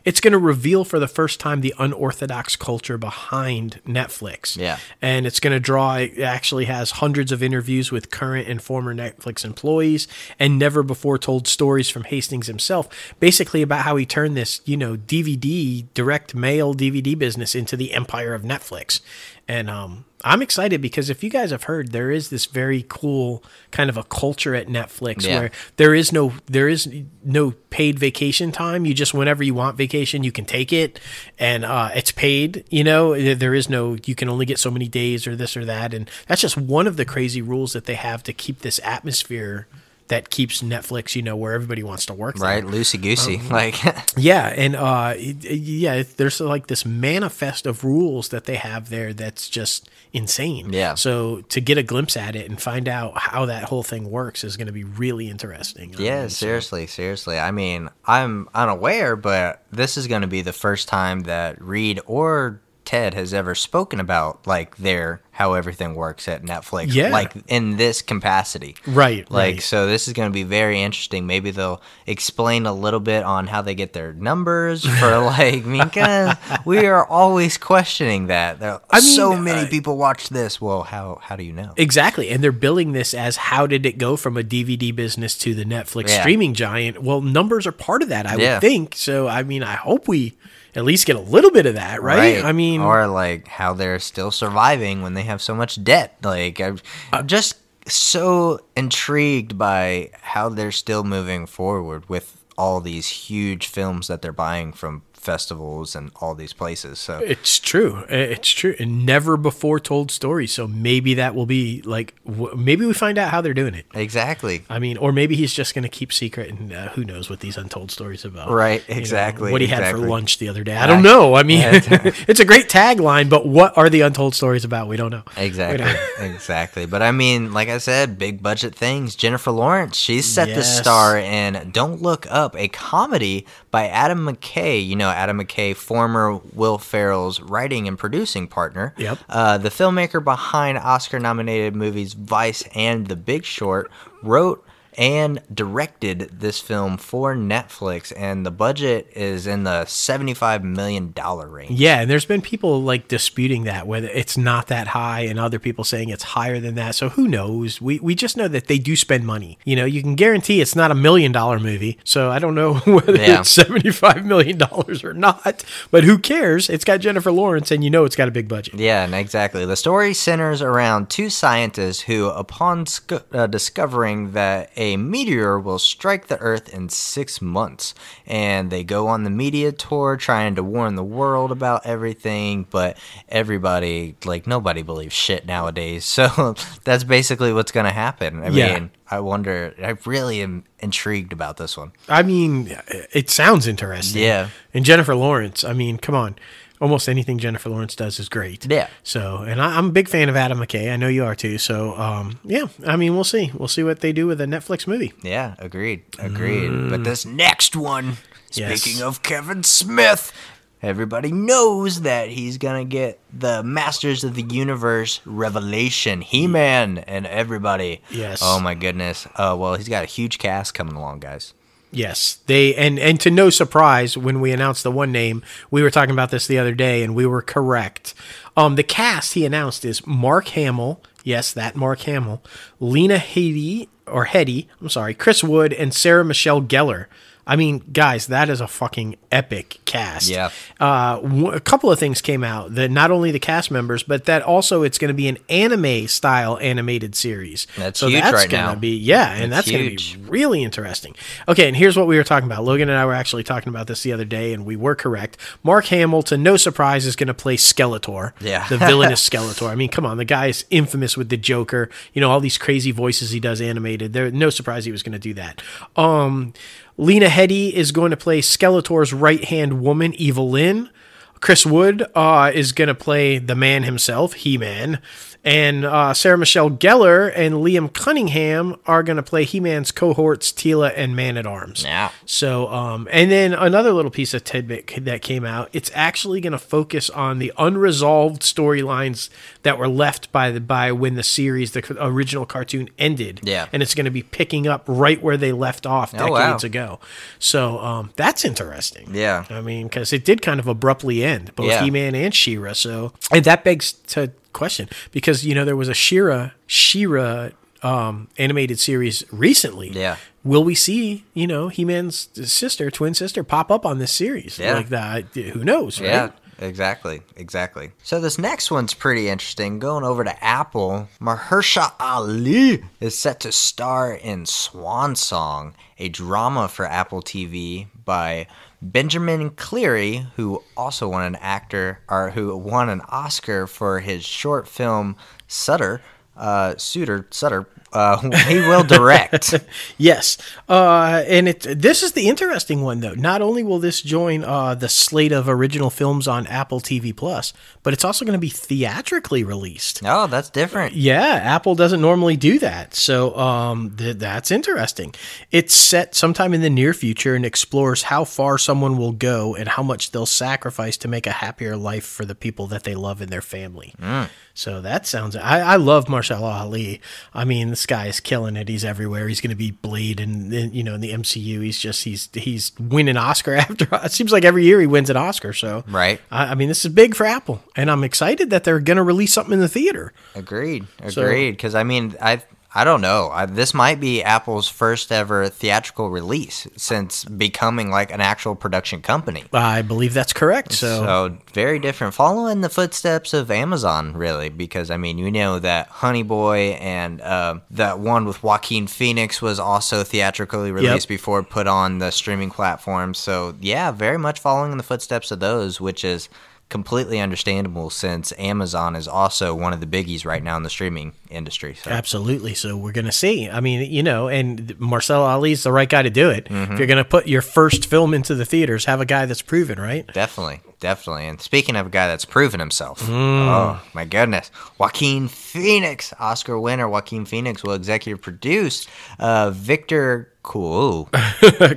It's going to reveal for the first time the unorthodox culture behind Netflix. Yeah. And it's going to it actually has hundreds of interviews with current and former Netflix employees and never before told stories from Hastings himself, basically about how he turned this, DVD, direct mail DVD business into the empire of Netflix. And I'm excited because if you guys have heard, there is this very cool kind of a culture at Netflix where there is no paid vacation time. You just, whenever you want vacation, you can take it, and it's paid. There is no, you can only get so many days or this or that, and that's just one of the crazy rules that they have to keep this atmosphere that keeps Netflix, where everybody wants to work. Right, loosey-goosey. There's this manifest of rules that they have there that's just insane. Yeah. So to get a glimpse at it and find out how that whole thing works is going to be really interesting. Yeah, seriously. I'm unaware, but this is going to be the first time that Reed or Ted has ever spoken about how everything works at Netflix, in this capacity. Right. So this is going to be very interesting. Maybe they'll explain a little bit on how they get their numbers for we are always questioning that. So many people watch this. Well, how do you know? Exactly. And they're billing this as how did it go from a DVD business to the Netflix streaming giant? Well, numbers are part of that, I would think. So, I hope we at least get a little bit of that, right? Or how they're still surviving when they have so much debt. so intrigued by how they're still moving forward with all these huge films that they're buying from festivals and all these places. So it's true. It's true. And never before told stories. So maybe that will be like, maybe we find out how they're doing it. Exactly. I mean, or maybe he's just going to keep secret, and who knows what these untold stories about. Right. Exactly. You know, what he had for lunch the other day. I don't know. I mean, it's a great tagline, but what are the untold stories about? We don't know. Exactly. Exactly. But I mean, like I said, big budget things. Jennifer Lawrence, she's set to star in Don't Look Up, a comedy by Adam McKay. You know, Adam McKay, former Will Ferrell's writing and producing partner. Yep. The filmmaker behind Oscar-nominated movies Vice and The Big Short, wrote and directed this film for Netflix, and the budget is in the $75 million range. Yeah, and there's been people like disputing that, whether it's not that high, and other people saying it's higher than that. So who knows? We just know that they do spend money. You know, you can guarantee it's not $1 million movie. So I don't know whether it's $75 million or not, but who cares? It's got Jennifer Lawrence, and you know it's got a big budget. Yeah, and exactly. The story centers around two scientists who, upon discovering that a meteor will strike the Earth in 6 months, and they go on the media tour trying to warn the world about everything, but everybody, like, nobody believes shit nowadays. So that's basically what's going to happen. I mean, I wonder, I really am intrigued about this one. I mean, it sounds interesting. Yeah. And Jennifer Lawrence, I mean, come on. Almost anything Jennifer Lawrence does is great. Yeah. So, and I'm a big fan of Adam McKay. I know you are too. So, yeah, I mean, we'll see. We'll see what they do with a Netflix movie. Yeah, agreed. But this next one, speaking of Kevin Smith, everybody knows that he's going to get the Masters of the Universe Revelation, He-Man, and everybody. Yes. Oh, my goodness. Well, he's got a huge cast coming along, guys. Yes, they and to no surprise, when we announced the one name, we were talking about this the other day, and we were correct. The cast he announced is Mark Hamill, yes, that Mark Hamill, Lena Headey, Chris Wood, and Sarah Michelle Gellar. I mean, guys, that is a fucking epic cast. Yeah. A couple of things came out, that not only the cast members, but that also it's going to be an anime-style animated series. That's huge right now. That's going to be really interesting. Okay, and here's what we were talking about. Logan and I were actually talking about this the other day, and we were correct. Mark Hamill, to no surprise, is going to play Skeletor, the villainous Skeletor. I mean, come on, the guy is infamous with the Joker. You know, all these crazy voices he does animated. There's no surprise he was going to do that. Lena Headey is going to play Skeletor's right-hand woman, Evelyn. Chris Wood is going to play the man himself, He-Man. And Sarah Michelle Gellar and Liam Cunningham are going to play He-Man's cohorts, Teela and Man-at-Arms. Yeah. So, and then another little piece of tidbit that came out, it's actually going to focus on the unresolved storylines that were left by when the series, the original cartoon, ended. Yeah. And it's going to be picking up right where they left off decades ago. So, that's interesting. Yeah. I mean, because it did kind of abruptly end, both He-Man and She-Ra. So, and that begs to question, because you know there was a She-Ra animated series recently. Yeah, will we see He-Man's twin sister pop up on this series like that? Who knows? Right? Yeah, exactly. So this next one's pretty interesting. Going over to Apple, Mahershala Ali is set to star in Swan Song, a drama for Apple TV by Benjamin Cleary, who also won an Oscar for his short film Sutter. He will direct. Yes. And this is the interesting one, though. Not only will this join the slate of original films on Apple TV Plus, but it's also going to be theatrically released. Oh, that's different. Yeah, Apple doesn't normally do that. So that's interesting. It's set sometime in the near future and explores how far someone will go and how much they'll sacrifice to make a happier life for the people that they love and their family. So that sounds... I love Mahershala Ali. I mean, this guy is killing it. He's everywhere. He's going to be Blade and in the MCU. He's winning Oscar after... It seems like every year he wins an Oscar. So right. I mean, this is big for Apple. And I'm excited that they're going to release something in the theater. Agreed. Because, I mean, I don't know. This might be Apple's first ever theatrical release since becoming like an actual production company. I believe that's correct. So very different. Following the footsteps of Amazon, really, because, I mean, you know that Honey Boy and that one with Joaquin Phoenix was also theatrically released before put on the streaming platform. So, yeah, very much following in the footsteps of those, which is completely understandable since Amazon is also one of the biggies right now in the streaming industry. So. Absolutely. So we're going to see. I mean, you know, and Marcelo Ali's the right guy to do it. If you're going to put your first film into the theaters, have a guy that's proven, right? Definitely. And speaking of a guy that's proven himself, oh my goodness, Joaquin Phoenix, Oscar winner Joaquin Phoenix will executive produce Victor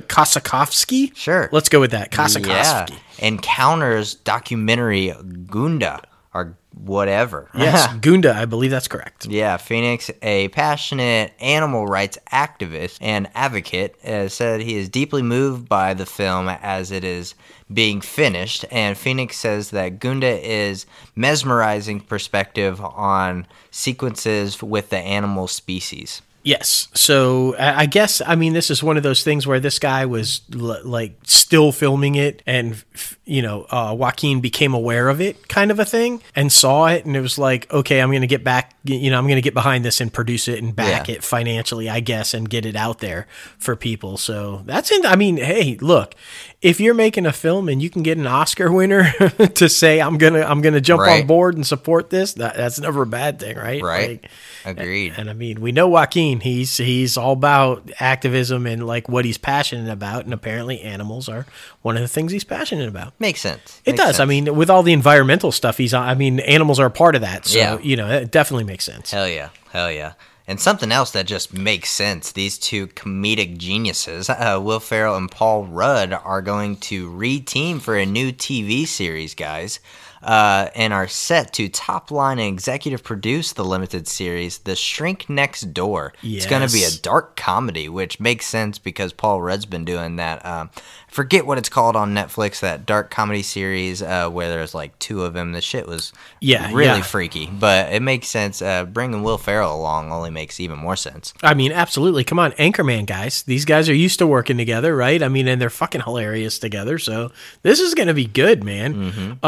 Kossakovsky? Sure. Let's go with that. Kossakovsky. Yeah. Encounters documentary Gunda or whatever. Yes, Gunda, I believe that's correct. Yeah, Phoenix, a passionate animal rights activist and advocate, said he is deeply moved by the film as it is being finished. And Phoenix says that Gunda is mesmerizing perspective on sequences with the animal species. Yes. So I guess, I mean, this is one of those things where this guy was like still filming it and, you know, Joaquin became aware of it kind of a thing and saw it. And it was like, okay, I'm going to get back, you know, I'm going to get behind this and produce it and back it financially, I guess, and get it out there for people. So that's it. I mean, hey, look, if you're making a film and you can get an Oscar winner to say, I'm going to jump on board and support this, that's never a bad thing, right? Right. Like, agreed. And I mean, we know Joaquin, he's all about activism and like what he's passionate about. And apparently animals are one of the things he's passionate about. Makes sense. It does. I mean, with all the environmental stuff animals are a part of that. So, you know, it definitely makes sense. Hell yeah. And something else that just makes sense, these two comedic geniuses, Will Ferrell and Paul Rudd, are going to re-team for a new TV series, guys, and are set to top line and executive produce the limited series, The Shrink Next Door. Yes. It's going to be a dark comedy, which makes sense because Paul Rudd's been doing that. Forget what it's called on Netflix, that dark comedy series where there's like two of them. The shit was really freaky, but it makes sense. Bringing Will Ferrell along only makes even more sense. I mean, absolutely. Come on, Anchorman guys. These guys are used to working together, right? I mean, and they're fucking hilarious together. So this is going to be good, man.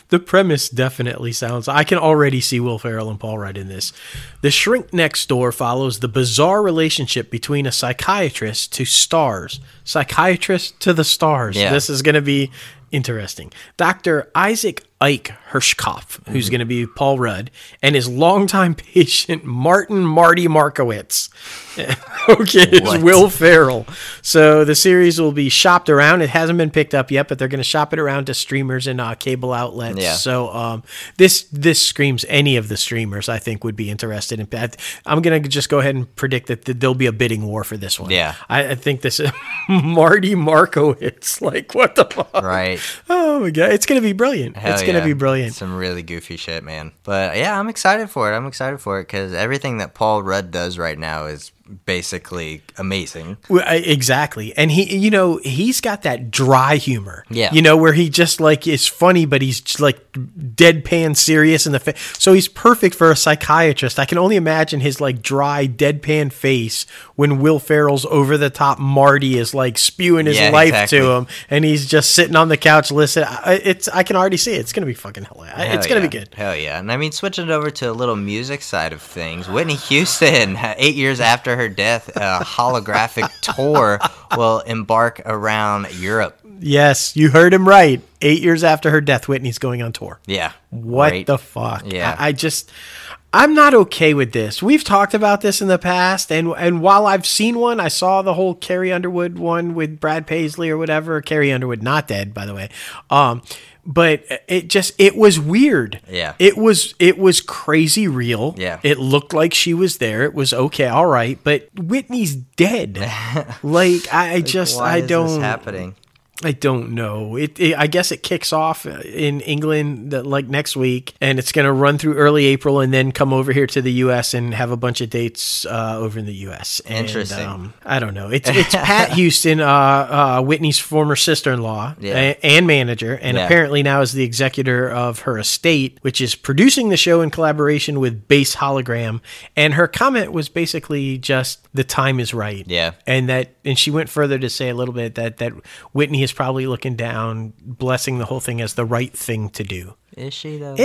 The premise definitely sounds... I can already see Will Ferrell and Paul Rudd in this. The Shrink Next Door follows the bizarre relationship between a psychiatrist to stars. Psychiatrist to the stars. Yeah. This is going to be interesting. Dr. Isaac Ike Hirschkopf, who's going to be Paul Rudd, and his longtime patient, Marty Markowitz. Okay, it's Will Ferrell. So the series will be shopped around. It hasn't been picked up yet, but they're going to shop it around to streamers and cable outlets. Yeah. So this screams any of the streamers, I think, would be interested in. I'm going to just go ahead and predict that there'll be a bidding war for this one. Yeah. I think this is Marty Markowitz. Like, what the fuck? Right. Oh, my God. It's going to be brilliant. It's going to be brilliant. Some really goofy shit, man. But, yeah, I'm excited for it. Because everything that Paul Rudd does right now is basically amazing. Exactly. And he's got that dry humor. Yeah. Where he just like is funny, but he's just like deadpan serious in the face. So he's perfect for a psychiatrist. I can only imagine his like dry deadpan face when Will Ferrell's over the top Marty is like spewing his life to him and he's just sitting on the couch listening. I can already see it. It's going to be fucking hilarious. It's going to be good. Hell yeah. And I mean, switching it over to a little music side of things, Whitney Houston, 8 years after her death, a holographic tour will embark around Europe. Yes, you heard him right. 8 years after her death, Whitney's going on tour. Yeah. What the fuck? Yeah. I'm not okay with this. We've talked about this in the past, and while I've seen one, I saw the whole Carrie Underwood one with Brad Paisley or whatever. Carrie Underwood, not dead, by the way. But it was weird. Yeah. It was crazy real. Yeah. It looked like she was there. It was okay, all right. But Whitney's dead. Like, why is this happening? I don't know. I guess it kicks off in England like next week, and it's going to run through early April and then come over here to the U.S. and have a bunch of dates over in the U.S. And, Interesting. I don't know. It's Pat Houston, Whitney's former sister-in-law and manager, and apparently now is the executor of her estate, which is producing the show in collaboration with Base Hologram. And her comment was basically just the time is right. Yeah. And she went further to say a little bit that Whitney is probably looking down, blessing the whole thing as the right thing to do. Is she though?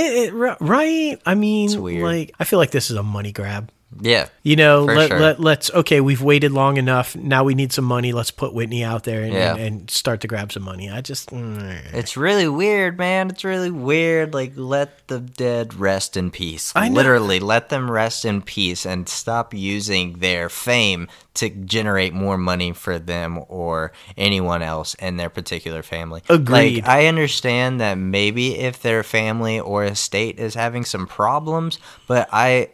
Right? I mean, it's weird. Like, I feel like this is a money grab. Yeah. Let's we've waited long enough. Now we need some money. Let's put Whitney out there and start to grab some money. It's really weird, man. It's really weird. Like, let the dead rest in peace. I know. Literally, let them rest in peace and stop using their fame to generate more money for them or anyone else in their particular family. Agreed. Like, I understand that maybe if their family or estate is having some problems, but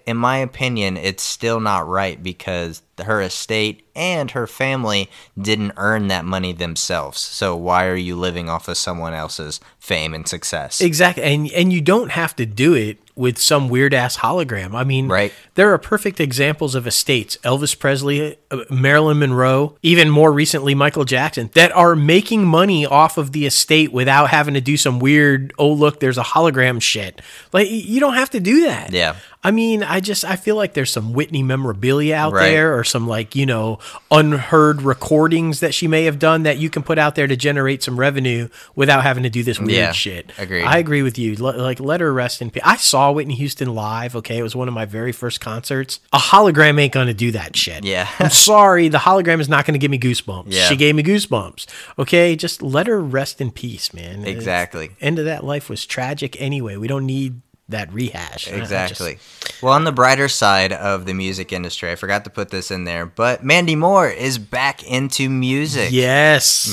in my opinion, it's still not right because her estate and her family didn't earn that money themselves. So why are you living off of someone else's fame and success? Exactly. And you don't have to do it with some weird-ass hologram. I mean, right. There are perfect examples of estates, Elvis Presley, Marilyn Monroe, even more recently Michael Jackson, that are making money off of the estate without having to do some weird, oh, look, there's a hologram shit. Like, you don't have to do that. Yeah. I mean, I feel like there's some Whitney memorabilia out there or some, like, unheard recordings that she may have done that you can put out there to generate some revenue without having to do this weird shit. Agreed. I agree with you. Like, let her rest in peace. I saw Whitney Houston live, okay? It was one of my very first concerts. A hologram ain't gonna do that shit. Yeah. I'm sorry, the hologram is not gonna give me goosebumps. Yeah. She gave me goosebumps. Okay? Just let her rest in peace, man. Exactly. End of that life was tragic anyway. We don't need that rehash. Exactly. Well, on the brighter side of the music industry, I forgot to put this in there, but Mandy Moore is back into music. Yes.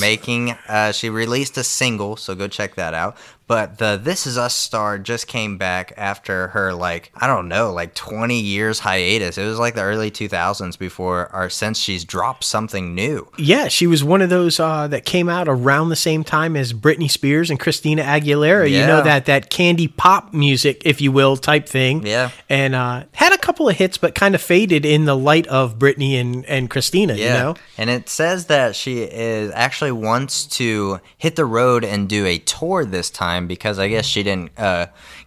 She released a single, so go check that out. But the This Is Us star just came back after her, 20 years hiatus. It was like the early 2000s since she's dropped something new. Yeah, she was one of those that came out around the same time as Britney Spears and Christina Aguilera. Yeah. You know, that candy pop music, if you will, type thing. Yeah. And had a couple of hits, but kind of faded in the light of Britney and Christina, you know? And it says that she actually wants to hit the road and do a tour this time because I guess she didn't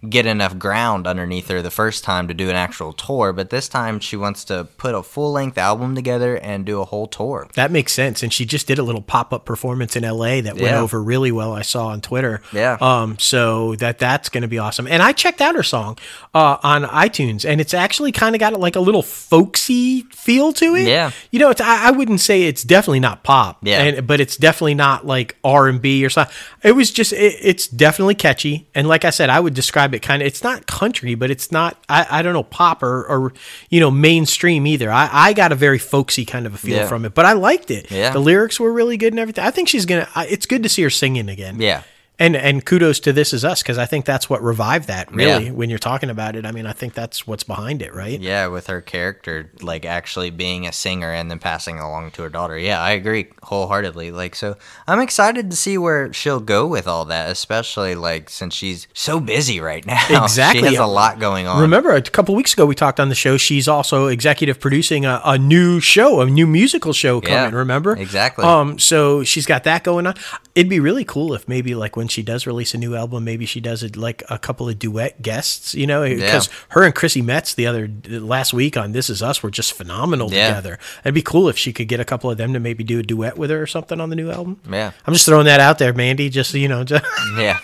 get enough ground underneath her the first time to do an actual tour. But this time she wants to put a full-length album together and do a whole tour. That makes sense. And she just did a little pop-up performance in L.A. that went over really well, I saw on Twitter. Yeah. So that's going to be awesome. And I checked out her song on iTunes, and it's actually kind of got like a little folksy feel to it. Yeah. You know, I wouldn't say it's definitely not pop. Yeah. But it's definitely not like R&B or something. It was just, it's definitely catchy. And like I said, I would describe it kind of, it's not country, but it's not, I don't know, pop or mainstream either. I got a very folksy kind of a feel from it, but I liked it. Yeah. The lyrics were really good and everything. I think it's good to see her singing again. Yeah. And kudos to This Is Us, because I think that's what revived that, really, when you're talking about it. I mean, I think that's what's behind it, right? Yeah, with her character, like, actually being a singer and then passing along to her daughter. Yeah, I agree wholeheartedly. Like, so I'm excited to see where she'll go with all that, especially, like, since she's so busy right now. Exactly. She has a lot going on. Remember, a couple weeks ago, we talked on the show, she's also executive producing a new show, a new musical show coming, remember? Exactly. So she's got that going on. It'd be really cool if maybe, like, when she does release a new album, maybe she does it like a couple of duet guests, because her and Chrissy Metz last week on This Is Us were just phenomenal together. It'd be cool if she could get a couple of them to maybe do a duet with her or something on the new album. Yeah. I'm just throwing that out there, Mandy, just. Yeah.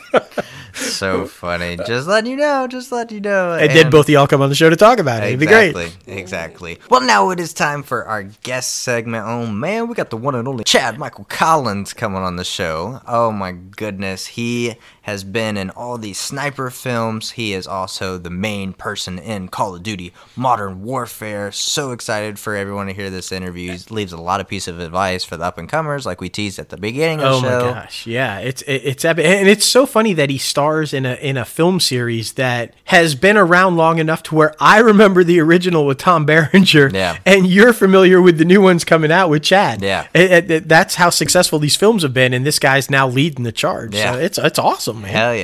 So funny. Just letting you know. And then both of y'all come on the show to talk about it. It'd be great. Exactly. Well, now it is time for our guest segment. Oh, man, we got the one and only Chad Michael Collins coming on the show. Oh, my goodness. He has been in all these sniper films. He is also the main person in Call of Duty Modern Warfare. So excited for everyone to hear this interview. He leaves a lot of piece of advice for the up-and-comers, like we teased at the beginning of the show. Oh my gosh, yeah, it's epic. And it's so funny that he stars in a film series that has been around long enough to where I remember the original with Tom Berenger, and you're familiar with the new ones coming out with Chad. Yeah, that's how successful these films have been, and this guy's now leading the charge. Yeah, so it's awesome, man. Hell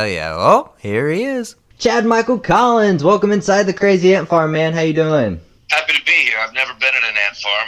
yeah. Oh, here he is. Chad Michael Collins, welcome inside the Crazy Ant Farm, man. How you doing? Happy to be here. I've never been in an ant farm.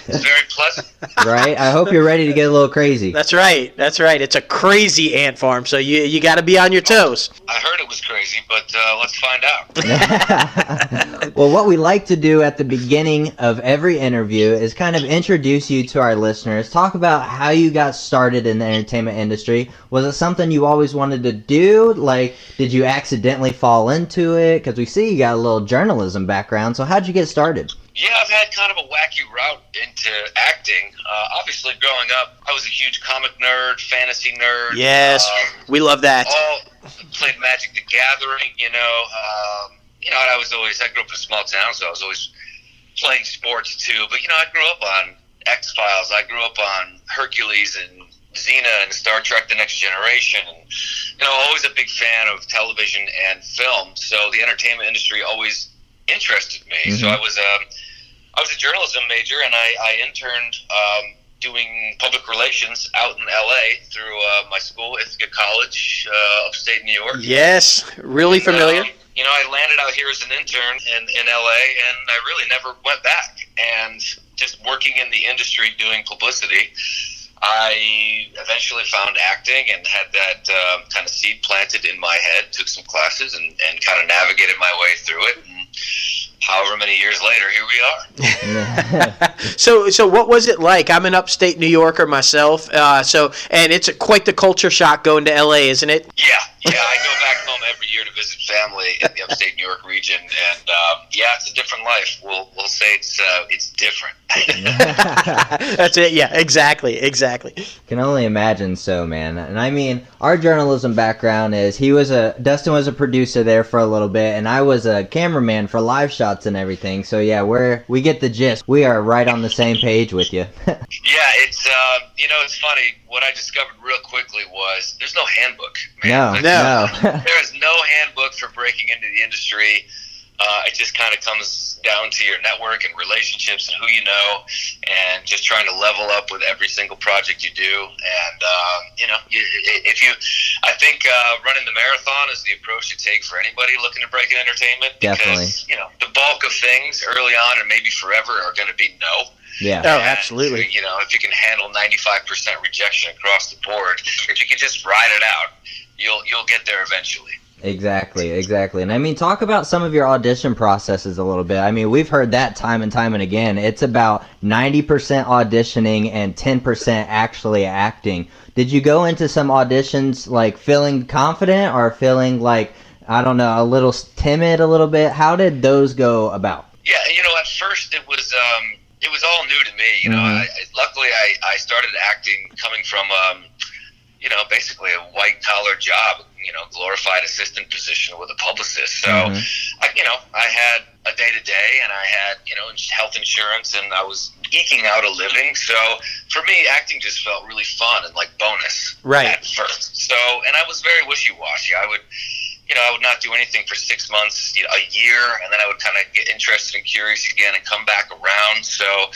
It's very pleasant. Right? I hope you're ready to get a little crazy. That's right. It's a crazy ant farm, so you got to be on your toes. I heard it was crazy, but let's find out. Well, what we like to do at the beginning of every interview is kind of introduce you to our listeners, talk about how you got started in the entertainment industry. Was it something you always wanted to do? Like, did you accidentally fall into it? Because we see you got a little journalism background, so how'd you get started? Yeah, I've had kind of a wacky route into acting. Obviously, growing up, I was a huge comic nerd, fantasy nerd. Yes, we love that. All played Magic the Gathering, you know. I grew up in a small town, so I was always playing sports too. But, you know, I grew up on X-Files. I grew up on Hercules and Xena and Star Trek The Next Generation. And, you know, always a big fan of television and film. So the entertainment industry always interested me. So I was a journalism major, and I interned doing public relations out in LA through my school, Ithaca College, upstate New York. Yes, really familiar. You know, I landed out here as an intern in LA, and I really never went back. And just working in the industry doing publicity, I eventually found acting and had that kind of seed planted in my head, took some classes, and kind of navigated my way through it. And however many years later, here we are. So what was it like? I'm an upstate New Yorker myself, and it's quite the culture shock going to LA, isn't it? Yeah, I go back home every year to visit family in the upstate New York region, and it's a different life. We'll say it's different. That's it. Yeah, exactly. Can only imagine so, man. And I mean, our journalism background is Dustin was a producer there for a little bit, and I was a cameraman for live shots and everything. So yeah, we get the gist. We are right on the same page with you. Yeah, it's it's funny. What I discovered real quickly was there's no handbook, man. No. There is no handbook for breaking into the industry. It just kind of comes down to your network and relationships and who you know, and just trying to level up with every single project you do. And I think running the marathon is the approach to take for anybody looking to break in entertainment. Definitely. Because the bulk of things early on and maybe forever are going to be no. Yeah. Oh, absolutely. And, if you can handle 95% rejection across the board, if you can just ride it out, you'll get there eventually. Exactly. And I mean, talk about some of your audition processes a little bit. I mean, we've heard that time and time and again. It's about 90% auditioning and 10% actually acting. Did you go into some auditions like feeling confident or feeling like, I don't know, a little timid a little bit? How did those go about? Yeah, at first it was all new to me. Luckily I started acting coming from basically a white collar job, glorified assistant position with a publicist. So I had a day to day, and I had health insurance, and I was eking out a living. So for me, acting just felt really fun and like bonus at first. So, and I was very wishy washy. I would not do anything for 6 months, a year, and then I would kind of get interested and curious again and come back around. So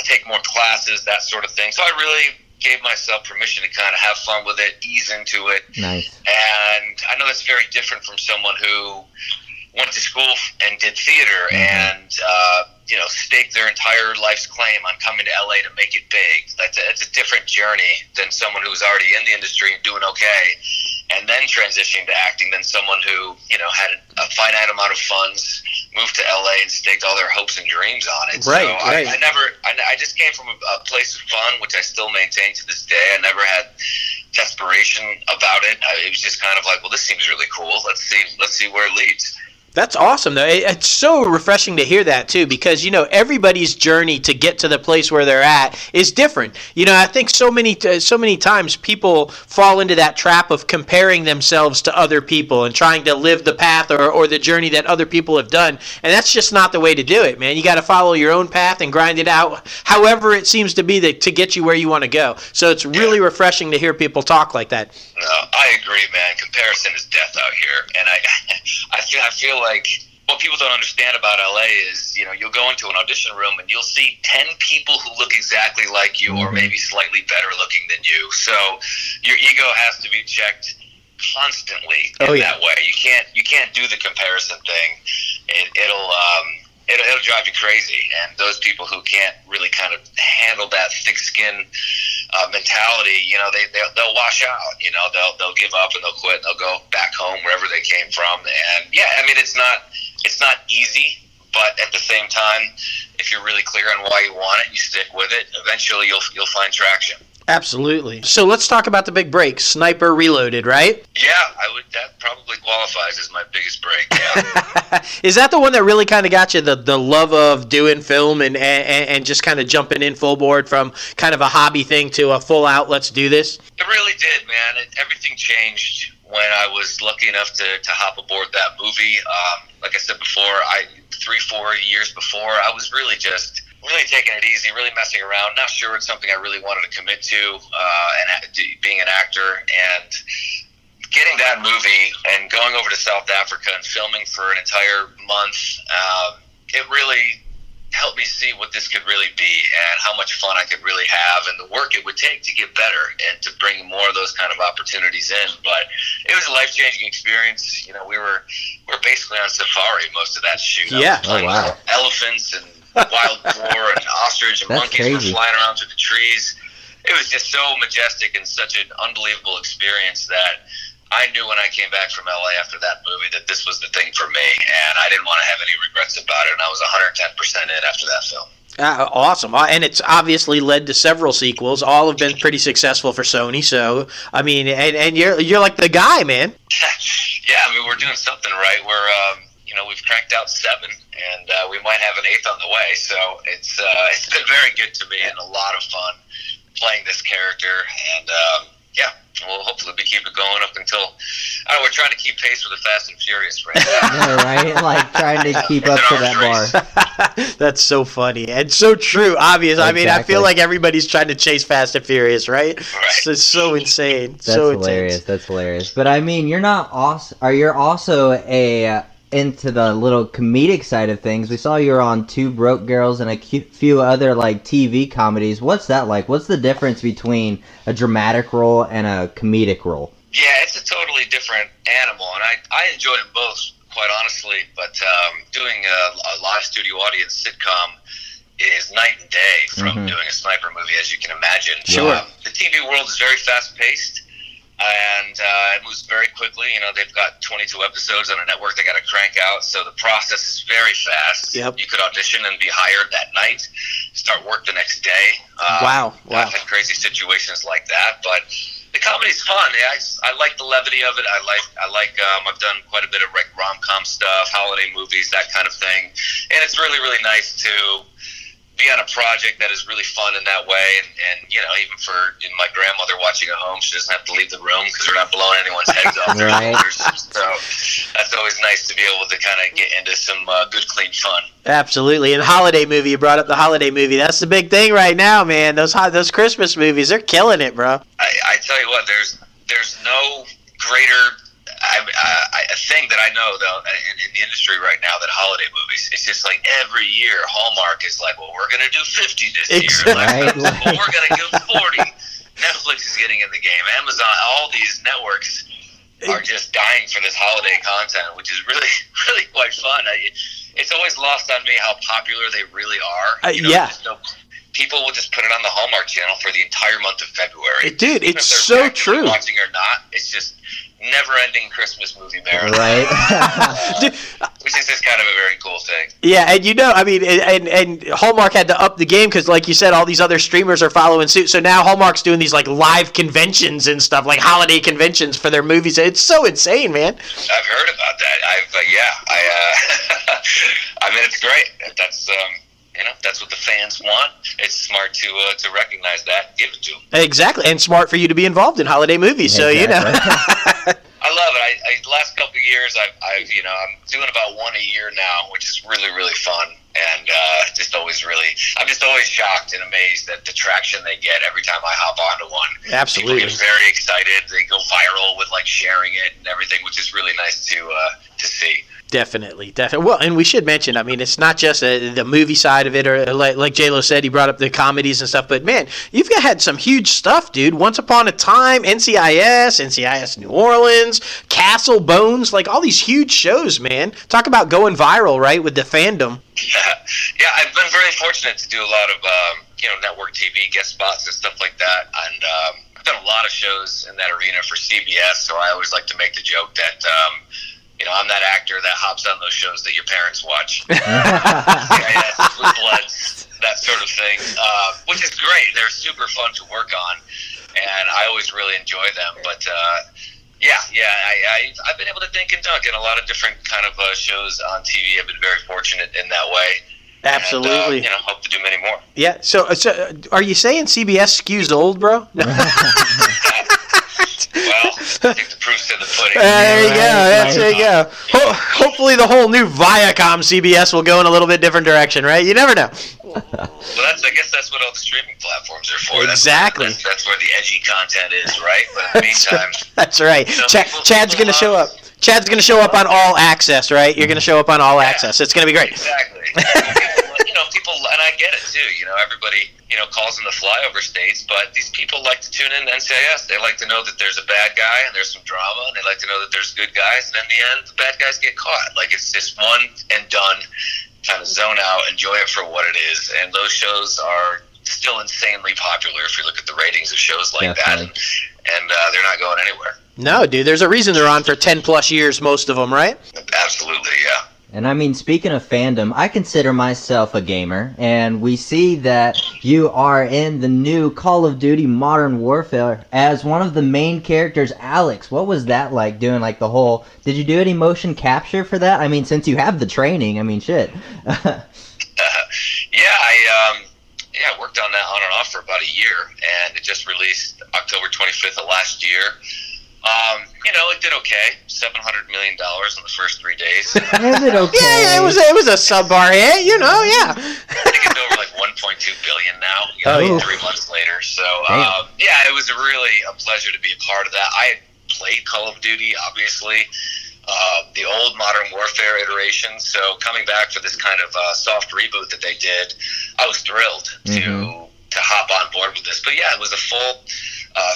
take more classes, that sort of thing. So I really gave myself permission to kind of have fun with it, ease into it. Nice. And I know that's very different from someone who went to school and did theater and staked their entire life's claim on coming to LA to make it big. That's a different journey than someone who's already in the industry and doing okay, and then transitioning to acting than someone who had a finite amount of funds, moved to LA and staked all their hopes and dreams on it. Right. I just came from a place of fun, which I still maintain to this day. I never had desperation about it. It was just kind of like, well, this seems really cool. Let's see where it leads. That's awesome, though. It's so refreshing to hear that, too, because, everybody's journey to get to the place where they're at is different. I think so many times people fall into that trap of comparing themselves to other people and trying to live the path or the journey that other people have done. And that's just not the way to do it, man. You got to follow your own path and grind it out however it seems to be to get you where you want to go. So it's really refreshing to hear people talk like that. No, I agree, man. Comparison is death out here. And I feel like what people don't understand about LA is, you'll go into an audition room and you'll see 10 people who look exactly like you or maybe slightly better looking than you. So your ego has to be checked constantly in that way. You can't do the comparison thing. It'll drive you crazy. And those people who can't really kind of handle that thick skin mentality, they'll wash out. They'll give up and they'll quit and they'll go back home wherever they came from. And it's not easy, but at the same time, if you're really clear on why you want it, you stick with it. Eventually, you'll find traction. Absolutely. So let's talk about the big break, Sniper Reloaded, right? Yeah, that probably qualifies as my biggest break. Yeah. Is that the one that really kind of got you the love of doing film and just kind of jumping in full board from kind of a hobby thing to a full out, let's do this? It really did, man. Everything changed when I was lucky enough to hop aboard that movie. Like I said before, 3-4 years before, I was really taking it easy, really messing around, not sure it's something I really wanted to commit to, and being an actor, and getting that movie and going over to South Africa and filming for an entire month, it really helped me see what this could really be and how much fun I could really have and the work it would take to get better and to bring more of those kind of opportunities in. But it was a life-changing experience. We were basically on safari most of that shoot. Yeah. Oh, wow. Elephants and wild boar and ostrich and monkeys were flying around through the trees. It was just so majestic and such an unbelievable experience that I knew when I came back from LA after that movie that this was the thing for me, and I didn't want to have any regrets about it, and I was 110% in after that film. Awesome. And it's obviously led to several sequels. All have been pretty successful for Sony. So, I mean, and you're like the guy, man. Yeah, I mean, we're doing something right. We've cranked out 7, and we might have an 8th on the way. So it's been very good to me and a lot of fun playing this character. And we'll hopefully keep it going up until we're trying to keep pace with the Fast and Furious right now. Yeah, right? Like trying to keep up to that bar. That's so funny and so true. Obvious. Exactly. I mean, I feel like everybody's trying to chase Fast and Furious, right? It's so insane. That's hilarious. Intense. That's hilarious. But I mean, you're also into the little comedic side of things. We saw you were on Two Broke Girls and a few other like TV comedies. What's that like? What's the difference between a dramatic role and a comedic role? Yeah, it's a totally different animal, and I enjoy them both, quite honestly. But doing a live studio audience sitcom is night and day from doing a sniper movie, as you can imagine. Sure. The TV world is very fast-paced. And it moves very quickly. They've got 22 episodes on a network they got to crank out, so the process is very fast. Yep. You could audition and be hired that night, start work the next day. Wow. I've had crazy situations like that, but the comedy's fun. I like the levity of it. I've done quite a bit of like rom-com stuff, holiday movies, that kind of thing, and it's really, really nice to be on a project that is really fun in that way, and even for my grandmother watching at home, she doesn't have to leave the room because we're not blowing anyone's heads off their shoulders. So that's always nice to be able to kind of get into some good, clean fun. Absolutely. And holiday movie, you brought up the holiday movie. That's the big thing right now, man. Those Christmas movies, they're killing it, bro. I tell you what, there's no greater a thing that I know though in the industry right now that holiday movies, it's just like every year Hallmark is like, well, we're gonna do 50 this year, well, we're gonna do 40. Netflix is getting in the game. Amazon, all these networks are just dying for this holiday content, which is really, really quite fun. It's always lost on me how popular they really are. People will just put it on the Hallmark Channel for the entire month of February. Dude, it's so true. Watching or not, it's just never-ending Christmas movie marathon, Right. which is just kind of a very cool thing. Yeah, and I mean, and Hallmark had to up the game because, like you said, all these other streamers are following suit. So now Hallmark's doing these like live conventions and stuff, like holiday conventions for their movies. It's so insane, man. I've heard about that. I mean, it's great. That's what the fans want. It's smart to recognize that and give it to them. Exactly, and smart for you to be involved in holiday movies. So I love it. The last couple of years, I'm doing about one a year now, which is really, really fun. And I'm just always shocked and amazed at the traction they get every time I hop onto one. Absolutely. People get very excited. They go viral with like sharing it and everything, which is really nice to see. Definitely. Well, and we should mention, I mean, it's not just the movie side of it, or like J-Lo said, he brought up the comedies and stuff, but man, you've had some huge stuff, dude. Once Upon a Time, NCIS New Orleans, Castle, Bones, like all these huge shows, man. Talk about going viral, right, with the fandom. Yeah, I've been very fortunate to do a lot of, network TV guest spots and stuff like that, and I've done a lot of shows in that arena for CBS, so I always like to make the joke that, I'm that actor that hops on those shows that your parents watch. Blue Bloods, that sort of thing, which is great. They're super fun to work on, and I always really enjoy them. But, I've been able to dink and dunk in a lot of different kind of shows on TV. I've been very fortunate in that way. Absolutely. And, hope to do many more. Yeah, so are you saying CBS skews old, bro? Well, I think the proof's in the pudding. There you go. There you go. Hopefully the whole new ViacomCBS will go in a little bit different direction, right? You never know. Well, I guess that's what all the streaming platforms are for. Exactly. That's where the edgy content is, right? But in the meantime... That's right. Chad's going to show up. Chad's going to show up on All Access, right? You're going to show up on All Access. It's going to be great. Exactly. People, and I get it too. Everybody, calls in the flyover states, but these people like to tune in to NCIS. They like to know that there's a bad guy and there's some drama, and they like to know that there's good guys, and in the end, the bad guys get caught. Like, it's just one and done. Kind of zone out, enjoy it for what it is, and those shows are still insanely popular if you look at the ratings of shows like that, and they're not going anywhere. No, dude, there's a reason they're on for 10 plus years, most of them, right? Absolutely, yeah. And I mean, speaking of fandom, I consider myself a gamer, and we see that you are in the new Call of Duty Modern Warfare as one of the main characters, Alex. What was that like doing, like, the whole... Did you do any motion capture for that? I mean, since you have the training, I mean, shit. I worked on that on and off for about a year, and it just released October 25th of last year. It did okay. $700 million in the first 3 days. Is it okay? Yeah, it was a subpar hit, yeah. I think it's over like 1.2 billion now. 3 months later. So, it was really a pleasure to be a part of that. I had played Call of Duty, obviously, the old Modern Warfare iteration. So coming back for this kind of soft reboot that they did, I was thrilled to hop on board with this. But yeah, it was a full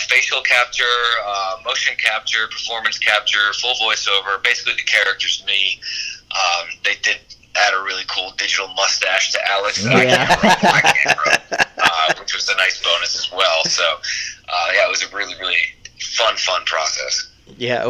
facial capture, motion capture, performance capture, full voiceover. Basically, the character's me. They did add a really cool digital mustache to Alex that I can't grow, which was a nice bonus as well. So, it was a really, really fun process. Yeah.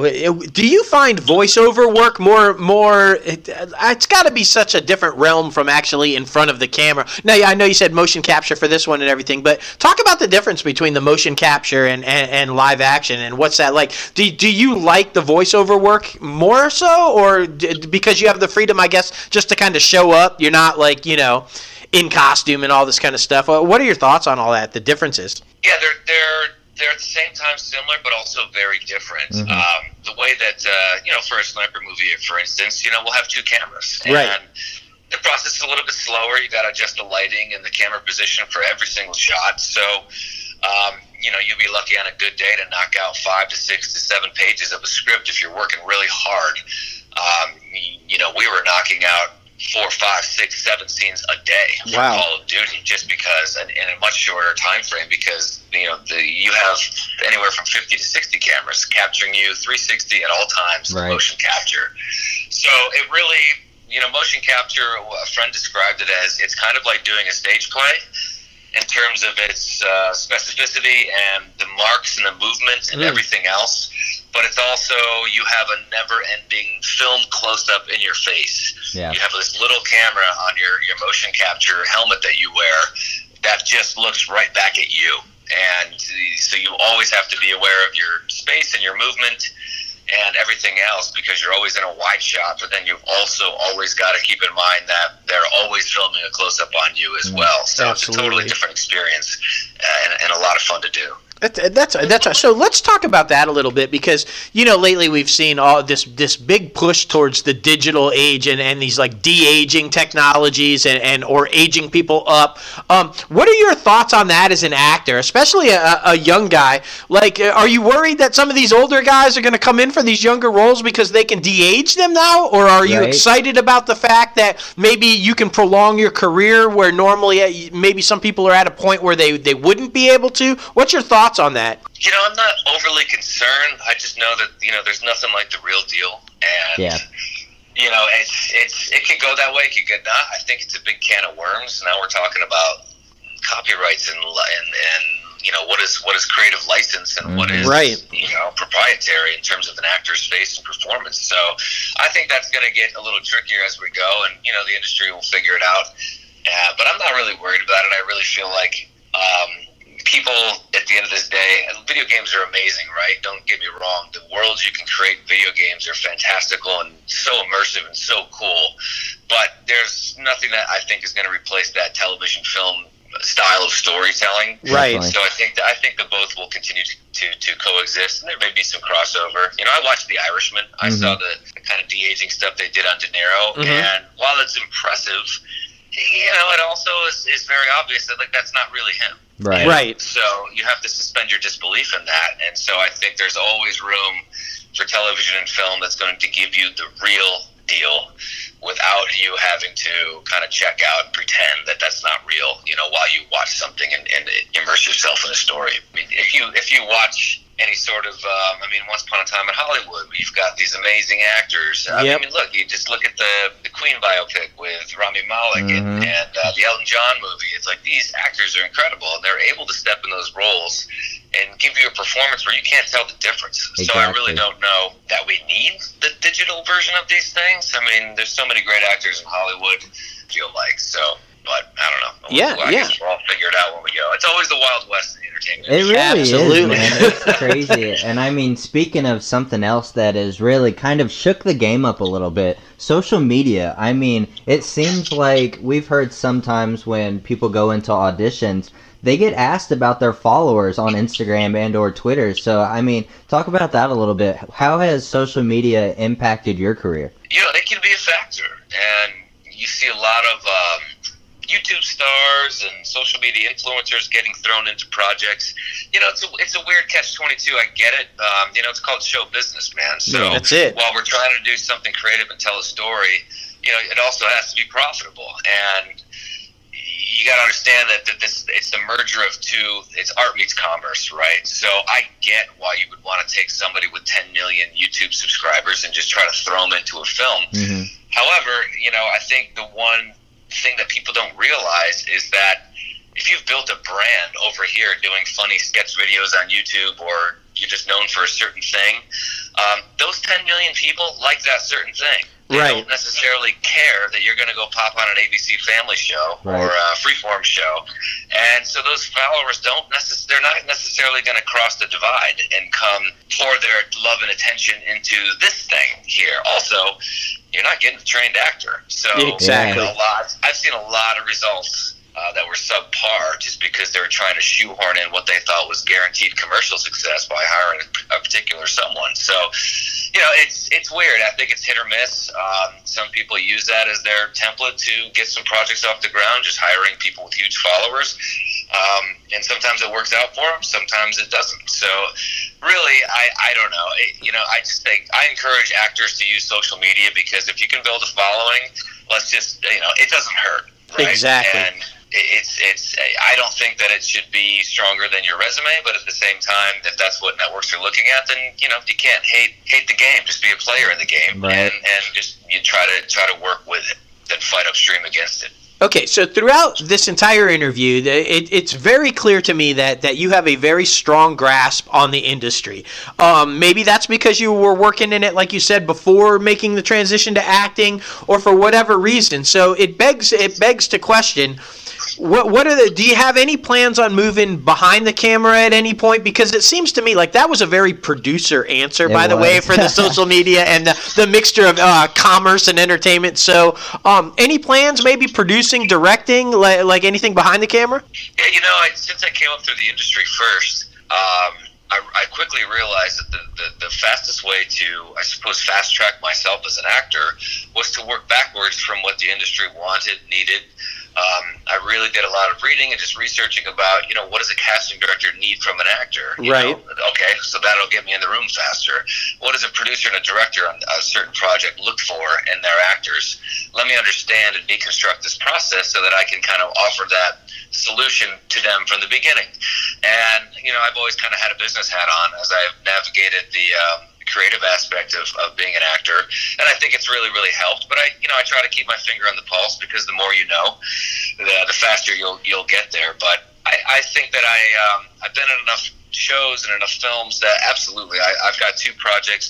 Do you find voiceover work more? It's got to be such a different realm from actually in front of the camera. Now, I know you said motion capture for this one and everything, but talk about the difference between the motion capture and live action, and what's that like? Do you like the voiceover work more so, or because you have the freedom, I guess, just to kind of show up? You're not like, in costume and all this kind of stuff. What are your thoughts on all that, the differences? Yeah, they're at the same time similar, but also very different. The way that, for a sniper movie, for instance, we'll have 2 cameras. Right. And the process is a little bit slower. You got to adjust the lighting and the camera position for every single shot. So, you'll be lucky on a good day to knock out 5 to 6 to 7 pages of a script if you're working really hard. We were knocking out 4, 5, 6, 7 scenes a day for Call of Duty, just because, and in a much shorter time frame, because you have anywhere from 50 to 60 cameras capturing you 360 at all times. Motion capture. So it really, motion capture, a friend described it as, it's kind of like doing a stage play in terms of its specificity and the marks and the movement and everything else. but it's also you have a never-ending film close-up in your face. Yeah. You have this little camera on your motion capture helmet that you wear that just looks right back at you. And so you always have to be aware of your space and your movement and everything else, because you're always in a wide shot, but then you've also always got to keep in mind that they're always filming a close-up on you as well. So It's a totally different experience and a lot of fun to do. That's so. Let's talk about that a little bit, because lately we've seen all this big push towards the digital age and these like de-aging technologies and or aging people up. What are your thoughts on that as an actor, especially a young guy? Like, are you worried that some of these older guys are going to come in for these younger roles because they can de-age them now, or are you excited about the fact that maybe you can prolong your career where normally maybe some people are at a point where they wouldn't be able to? What's your thoughts on that? I'm not overly concerned. I just know that there's nothing like the real deal, and it could go that way, it could get not. I think it's a big can of worms. Now we're talking about copyrights and what is creative license and what is proprietary in terms of an actor's face and performance. So I think that's going to get a little trickier as we go, and the industry will figure it out. But I'm not really worried about it. I really feel like people, at the end of this day, video games are amazing, right? Don't get me wrong. The worlds you can create in video games are fantastical and so immersive and so cool. But there's nothing that I think is going to replace that television film style of storytelling. Right. So I think the both will continue to coexist, and there may be some crossover. I watched The Irishman. I saw the kind of de-aging stuff they did on De Niro, and while it's impressive, it also is very obvious that that's not really him. Right. So you have to suspend your disbelief in that. And so I think there's always room for television and film that's going to give you the real deal without you having to kind of check out and pretend that that's not real, while you watch something and immerse yourself in a story. I mean, if you watch any sort of, Once Upon a Time in Hollywood, you've got these amazing actors. I mean, look, you just look at the Queen biopic with Rami Malek and the Elton John movie. It's like these actors are incredible, and they're able to step in those roles and give you a performance where you can't tell the difference. Exactly. So I really don't know that we need the digital version of these things. I mean, there's so many great actors in Hollywood, I feel like, so... But I don't know. I guess we'll all figure it out when we go. It's always the Wild West in the entertainment industry. It really is, man. It's crazy. And speaking of something else that has really kind of shook the game up a little bit, social media. It seems like we've heard sometimes when people go into auditions, they get asked about their followers on Instagram and or Twitter. So, talk about that a little bit. How has social media impacted your career? It can be a factor. And you see a lot of... YouTube stars and social media influencers getting thrown into projects. It's a weird catch-22. I get it. It's called show business, man. So that's it. While we're trying to do something creative and tell a story, it also has to be profitable. And you got to understand that it's a merger of two. It's art meets commerce, right? So I get why you would want to take somebody with 10 million YouTube subscribers and just try to throw them into a film. However, I think the one thing that people don't realize is that if you've built a brand over here doing funny sketch videos on YouTube, or you're just known for a certain thing, those 10 million people like that certain thing. They don't necessarily care that you're going to go pop on an ABC Family show or a Freeform show. And so those followers they're not necessarily going to cross the divide and come pour their love and attention into this thing here. Also, you're not getting a trained actor. So exactly. I've seen a lot of results that were subpar just because they were trying to shoehorn in what they thought was guaranteed commercial success by hiring a particular someone. So, it's weird. I think it's hit or miss. Some people use that as their template to get some projects off the ground, just hiring people with huge followers. And sometimes it works out for them, sometimes it doesn't. So really, I don't know. I just think I encourage actors to use social media, because if you can build a following, it doesn't hurt. Right? Exactly. And I don't think that it should be stronger than your resume, but at the same time, if that's what networks are looking at, then you can't hate the game. Just be a player in the game, and just you try to work with it, then fight upstream against it. Okay, so throughout this entire interview, it's very clear to me that you have a very strong grasp on the industry. Maybe that's because you were working in it, like you said, before making the transition to acting, or for whatever reason. So it begs to question, do you have any plans on moving behind the camera at any point? Because it seems to me like that was a very producer answer, by the way, for the social media and the mixture of commerce and entertainment. So any plans, maybe producing, directing, like anything behind the camera? Yeah, since I came up through the industry first, I quickly realized that the fastest way to, I suppose, fast track myself as an actor was to work backwards from what the industry wanted, needed. I really did a lot of reading and just researching about, what does a casting director need from an actor? Right. Okay, so that'll get me in the room faster. What does a producer and a director on a certain project look for in their actors? Let me understand and deconstruct this process so that I can kind of offer that solution to them from the beginning. And, I've always kind of had a business hat on as I've navigated the creative aspect of being an actor, and I think it's really, really helped. But I try to keep my finger on the pulse, because the more you know, the faster you'll get there. But I think that I've been in enough shows and enough films that absolutely I've got 3 projects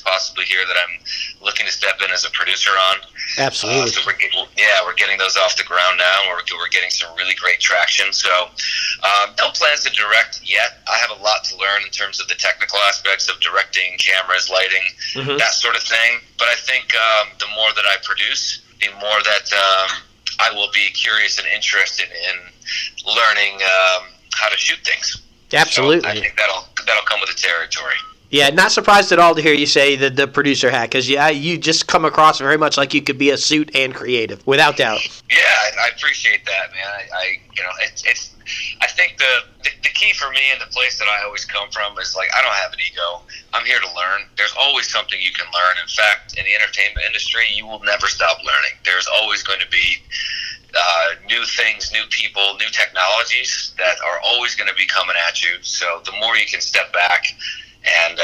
possibly here that I'm looking to step in as a producer on. Absolutely. So we're getting those off the ground now. We're getting some really great traction. So no plans to direct yet. I have a lot to learn in terms of the technical aspects of directing, cameras, lighting, that sort of thing. But I think the more that I produce, the more that I will be curious and interested in learning how to shoot things. Absolutely. So I think that'll come with the territory. Yeah, not surprised at all to hear you say the producer hat, because you just come across very much like you could be a suit and creative, without doubt. Yeah, I appreciate that, man. I think the key for me and the place that I always come from is, like, I don't have an ego. I'm here to learn. There's always something you can learn. In fact, in the entertainment industry, you will never stop learning. There's always going to be new things, new people, new technologies that are always going to be coming at you. So the more you can step back and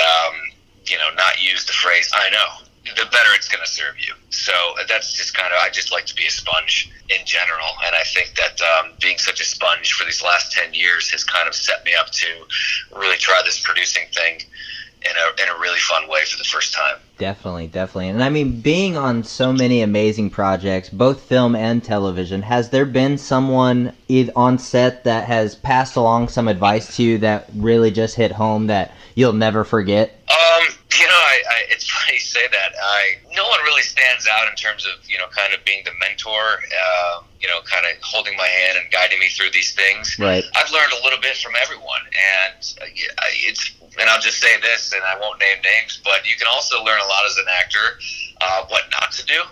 not use the phrase "I know," the better it's going to serve you. So that's just I just like to be a sponge in general, and I think that being such a sponge for these last 10 years has kind of set me up to really try this producing thing in a really fun way for the first time. Definitely. And I mean, being on so many amazing projects, both film and television, has there been someone on set that has passed along some advice to you that really just hit home that you'll never forget? It's funny you say that. No one really stands out in terms of, kind of being the mentor, kind of holding my hand and guiding me through these things. Right. I've learned a little bit from everyone, and and I'll just say this, and I won't name names, but you can also learn a lot as an actor, what not to do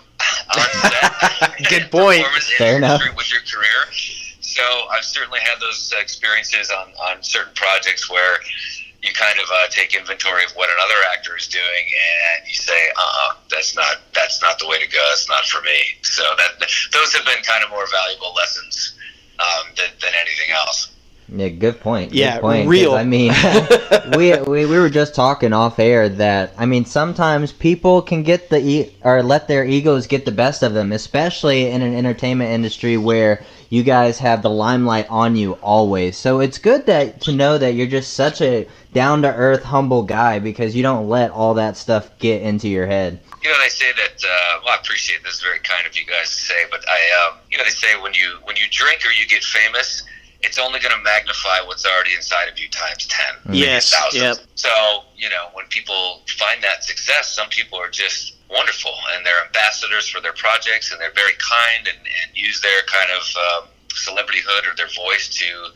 on set. Good point. Fair enough. With your career. So I've certainly had those experiences on certain projects where you kind of take inventory of what another actor is doing, and you say, that's not the way to go. It's not for me. So those have been kind of more valuable lessons than anything else. Yeah, good point. Yeah, good point. real. I mean, we were just talking off air that, I mean, sometimes people can get let their egos get the best of them, especially in an entertainment industry where you guys have the limelight on you always. So it's good to know that you're just such a down-to-earth, humble guy, because you don't let all that stuff get into your head. They say that. I appreciate this. Very kind of you guys to say, but they say when you drink or you get famous, it's only going to magnify what's already inside of you times 10. Yes. Yep. So, when people find that success, some people are just wonderful, and they're ambassadors for their projects, and they're very kind and use their kind of celebrityhood or their voice to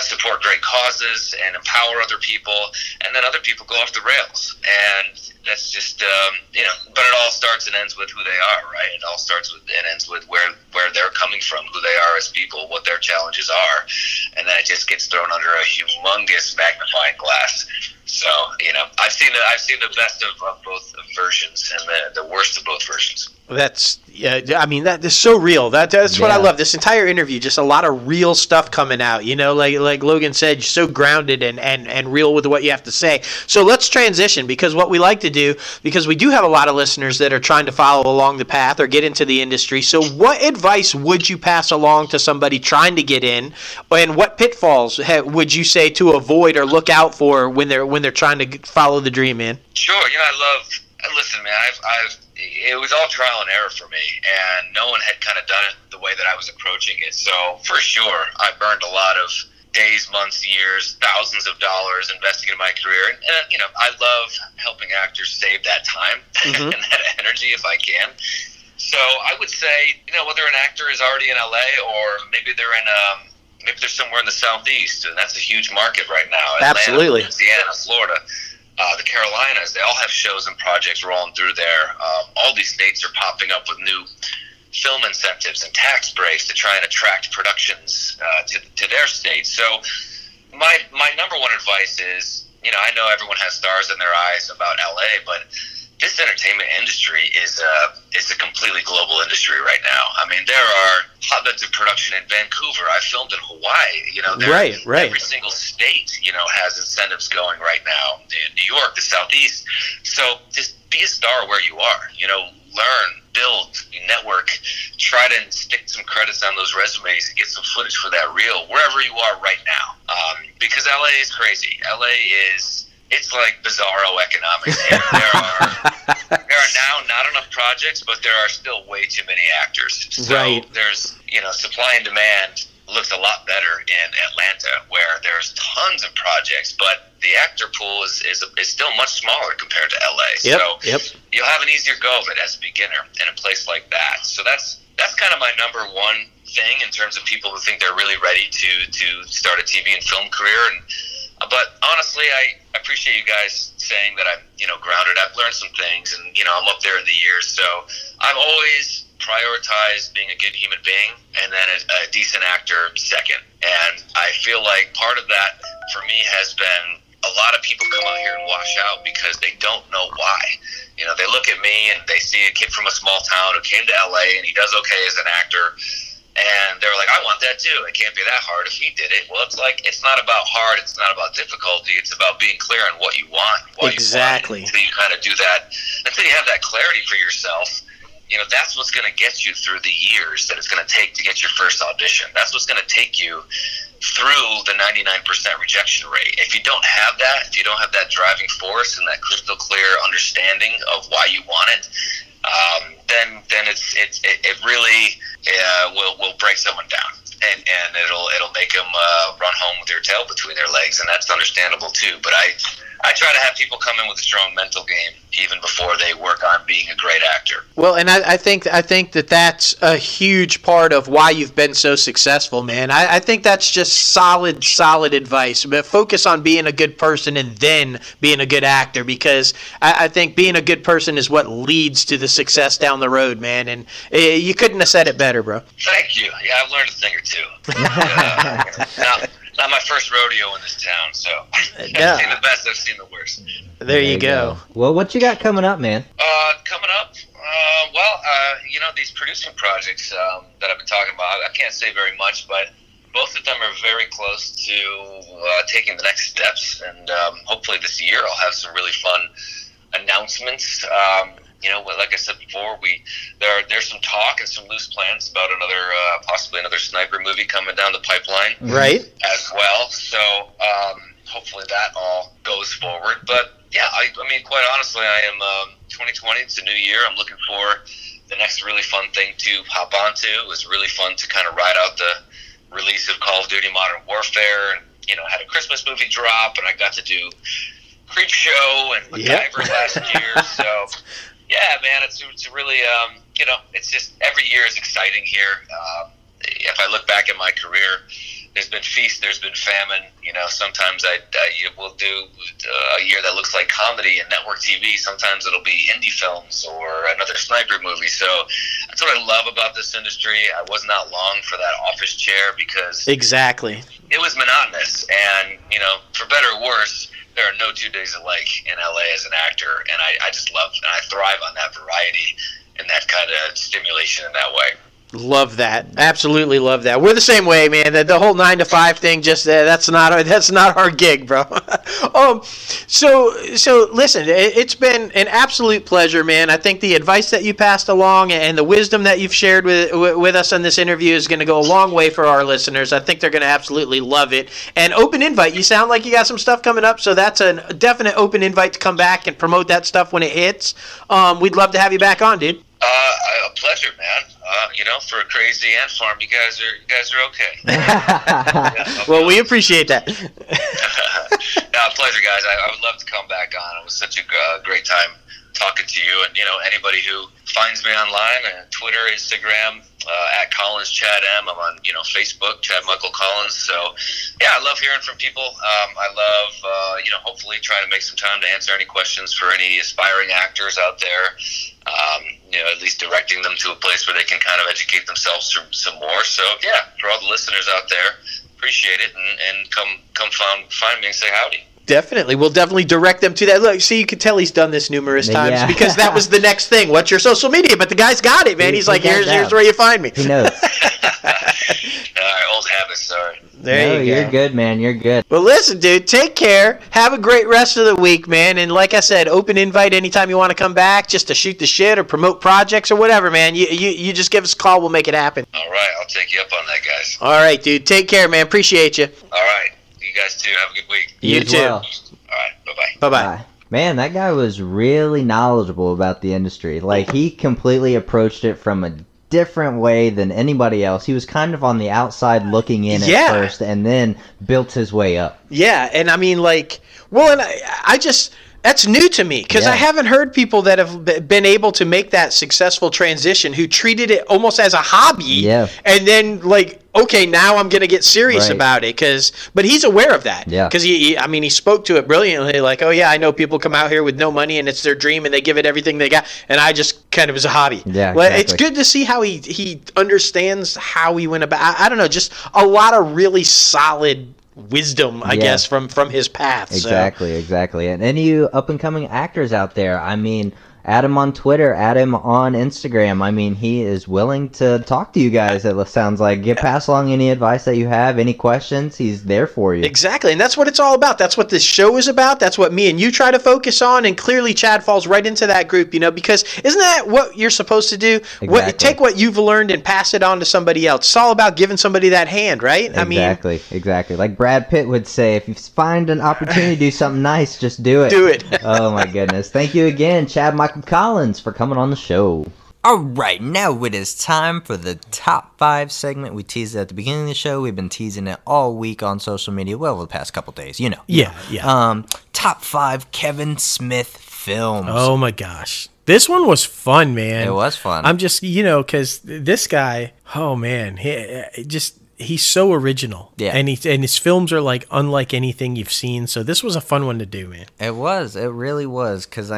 support great causes and empower other people, and then other people go off the rails. And that's just, but it all starts and ends with who they are, right? It all starts with and ends with where they're coming from, who they are as people, what their challenges are, and then it just gets thrown under a humongous magnifying glass. So, I've seen the best of both versions and the worst of both versions. That is so real. That's what I love. This entire interview, just a lot of real stuff coming out. Like Logan said, you're so grounded and real with what you have to say. So let's transition, because what we like to do, because we do have a lot of listeners that are trying to follow along the path or get into the industry. So what advice would you pass along to somebody trying to get in, and what pitfalls would you say to avoid or look out for when they're trying to follow the dream, man? Sure. Listen, man, it was all trial and error for me, and no one had kind of done it the way that I was approaching it. So for sure, I burned a lot of days, months, years, thousands of dollars investing in my career. And I love helping actors save that time and that energy if I can. So I would say, whether an actor is already in LA or maybe they're somewhere in the Southeast, and that's a huge market right now. Absolutely. Atlanta, Louisiana, Florida. The Carolinas, they all have shows and projects rolling through there. All these states are popping up with new film incentives and tax breaks to try and attract productions to their states. So my number one advice is, I know everyone has stars in their eyes about LA, but this entertainment industry is a completely global industry right now. I mean, there are hotbeds of production in Vancouver. I filmed in Hawaii. Right. Every single state, has incentives going right now. In New York, the Southeast. So just be a star where you are. Learn, build, network. Try to stick some credits on those resumes and get some footage for that reel wherever you are right now. Because LA is crazy. It's like bizarro economics here. There are now not enough projects, but there are still way too many actors. So there's, supply and demand looks a lot better in Atlanta, where there's tons of projects, but the actor pool is still much smaller compared to LA. You'll have an easier go of it as a beginner in a place like that. So that's kind of my number one thing in terms of people who think they're really ready to start a TV and film career. But honestly, I appreciate you guys saying that I'm, grounded. I've learned some things, and, I'm up there in the years. So I've always prioritized being a good human being and then a decent actor second. And I feel like part of that for me has been a lot of people come out here and wash out because they don't know why. They look at me and they see a kid from a small town who came to LA and he does okay as an actor. And they're like, I want that too. It can't be that hard if he did it. Well, it's like, it's not about hard. It's not about difficulty. It's about being clear on what you want. Exactly. Until you kind of do that, until you have that clarity for yourself, that's what's going to get you through the years that it's going to take to get your first audition. That's what's going to take you through the 99% rejection rate. If you don't have that, if you don't have that driving force and that crystal clear understanding of why you want it, then it really will break someone down, and it'll make them run home with their tail between their legs, and that's understandable too. But I try to have people come in with a strong mental game even before they work on being a great actor. Well, and I think that that's a huge part of why you've been so successful, man. I think that's just solid advice. But focus on being a good person and then being a good actor, because I think being a good person is what leads to the success down the road, man. And you couldn't have said it better, bro. Thank you. Yeah, I've learned a thing or two. Not my first rodeo in this town, so I've seen the best, I've seen the worst. There you go. Well, what you got coming up, man? Coming up? These producing projects that I've been talking about, I can't say very much, but both of them are very close to taking the next steps, and hopefully this year I'll have some really fun announcements. Like I said before, there's some talk and some loose plans about possibly another sniper movie coming down the pipeline, right? As well. So hopefully that all goes forward. But yeah, I mean, quite honestly, I am 2020. It's a new year. I'm looking for the next really fun thing to hop onto. It was really fun to kind of ride out the release of Call of Duty Modern Warfare, and had a Christmas movie drop, and I got to do Creep Show and MacGyver last year. So. Yeah, man, it's really, it's just every year is exciting here. If I look back at my career, there's been feast, there's been famine. Sometimes we'll do a year that looks like comedy and network TV. Sometimes it'll be indie films or another sniper movie. So that's what I love about this industry. I was not long for that office chair because exactly it was monotonous. And, for better or worse, there are no 2 days alike in LA as an actor, and I just love and I thrive on that variety and that kind of stimulation in that way. Love that. Absolutely love that. We're the same way, man. The whole 9 to 5 thing, just that's not our gig, bro. So listen, it's been an absolute pleasure, man. I think the advice that you passed along and the wisdom that you've shared with us on this interview is going to go a long way for our listeners. I think they're going to absolutely love it. And open invite. You sound like you got some stuff coming up, so that's a definite open invite to come back and promote that stuff when it hits. We'd love to have you back on, dude. A pleasure, man. For Crazy and Farm, you guys are okay. Well, we appreciate that. Pleasure, guys. I would love to come back on. It was such a great time talking to you, and anybody who finds me online, Twitter, Instagram, at Collins Chad M. I'm on Facebook, Chad Michael Collins. So yeah, I love hearing from people. I love hopefully trying to make some time to answer any questions for any aspiring actors out there. At least directing them to a place where they can kind of educate themselves some more. So yeah, for all the listeners out there, appreciate it, and come find me and say howdy. Definitely. We'll definitely direct them to that. Look, see, you can tell he's done this numerous times because that was the next thing. What's your social media? But the guy's got it, man. He's like, here's where you find me. He knows. All right, old habits, sorry. There you go. You're good, man. You're good. Well, listen, dude, take care. Have a great rest of the week, man. And like I said, open invite anytime you want to come back just to shoot the shit or promote projects or whatever, man. You just give us a call. We'll make it happen. All right. I'll take you up on that, guys. All right, dude. Take care, man. Appreciate you. All right. You guys, too. Have a good week. You too. Well. All right. Bye-bye. Bye-bye. Man, that guy was really knowledgeable about the industry. Like, he completely approached it from a different way than anybody else. He was kind of on the outside looking in at first and then built his way up. Yeah, and I mean, like, well, and I just... That's new to me because I haven't heard people that have been able to make that successful transition who treated it almost as a hobby and then like, okay, now I'm going to get serious about it but he's aware of that because he spoke to it brilliantly like, oh yeah, I know people come out here with no money and it's their dream and they give it everything they got and I just kind of as a hobby. Yeah, well, exactly. It's good to see how he understands how he went about. I don't know, just a lot of really solid wisdom, I guess, from his path. Exactly. And any up-and-coming actors out there, I mean, add him on Twitter, add him on Instagram. I mean, he is willing to talk to you guys, it sounds like. Pass along any advice that you have, any questions, he's there for you. Exactly, and that's what it's all about. That's what this show is about. That's what me and you try to focus on, and clearly Chad falls right into that group, because isn't that what you're supposed to do? Exactly. Take what you've learned and pass it on to somebody else. It's all about giving somebody that hand, right? Exactly. Like Brad Pitt would say, if you find an opportunity to do something nice, just do it. Do it. Oh, my goodness. Thank you again, Chad Michael Collins, for coming on the show. All right, now it is time for the top 5 segment. We teased it at the beginning of the show. We've been teasing it all week on social media. Well, the past couple days, Yeah. Top 5 Kevin Smith films. Oh my gosh. This one was fun, man. It was fun. I'm just, because this guy, oh man, he's so original. Yeah. And his films are like unlike anything you've seen. So this was a fun one to do, man. It was. It really was. Because,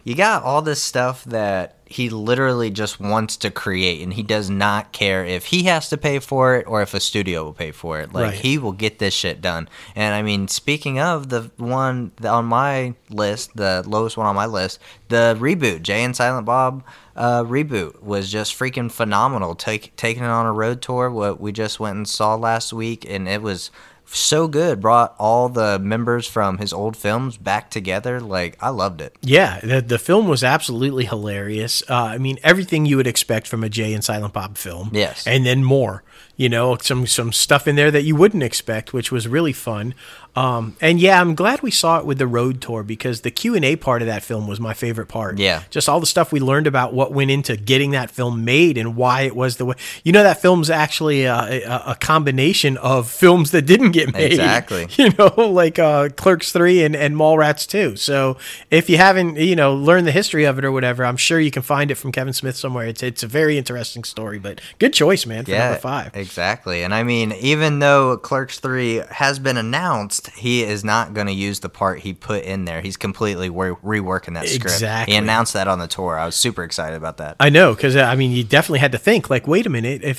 you got all this stuff that he literally just wants to create, and he does not care if he has to pay for it or if a studio will pay for it. Like, he will get this shit done. And, speaking of the one on my list, the lowest one on my list, the reboot, Jay and Silent Bob reboot, was just freaking phenomenal. Taking it on a road tour, what we just went and saw last week, and it was so good. Brought all the members from his old films back together. Like, I loved it. Yeah, the film was absolutely hilarious. Everything you would expect from a Jay and Silent Bob film. Yes. And then more. Some stuff in there that you wouldn't expect, which was really fun. I'm glad we saw it with the road tour because the Q&A part of that film was my favorite part. Yeah. Just all the stuff we learned about what went into getting that film made and why it was the way. That film's actually a combination of films that didn't get made. Exactly. Like Clerks 3 and Mallrats 2. So if you haven't, learned the history of it or whatever, I'm sure you can find it from Kevin Smith somewhere. It's a very interesting story, but good choice, man, for number 5. Exactly. And even though Clerks 3 has been announced, announced he is not going to use the part he put in there. He's completely reworking that script. Exactly. He announced that on the tour. I was super excited about that. I know, because I mean, you definitely had to think, like, wait a minute, if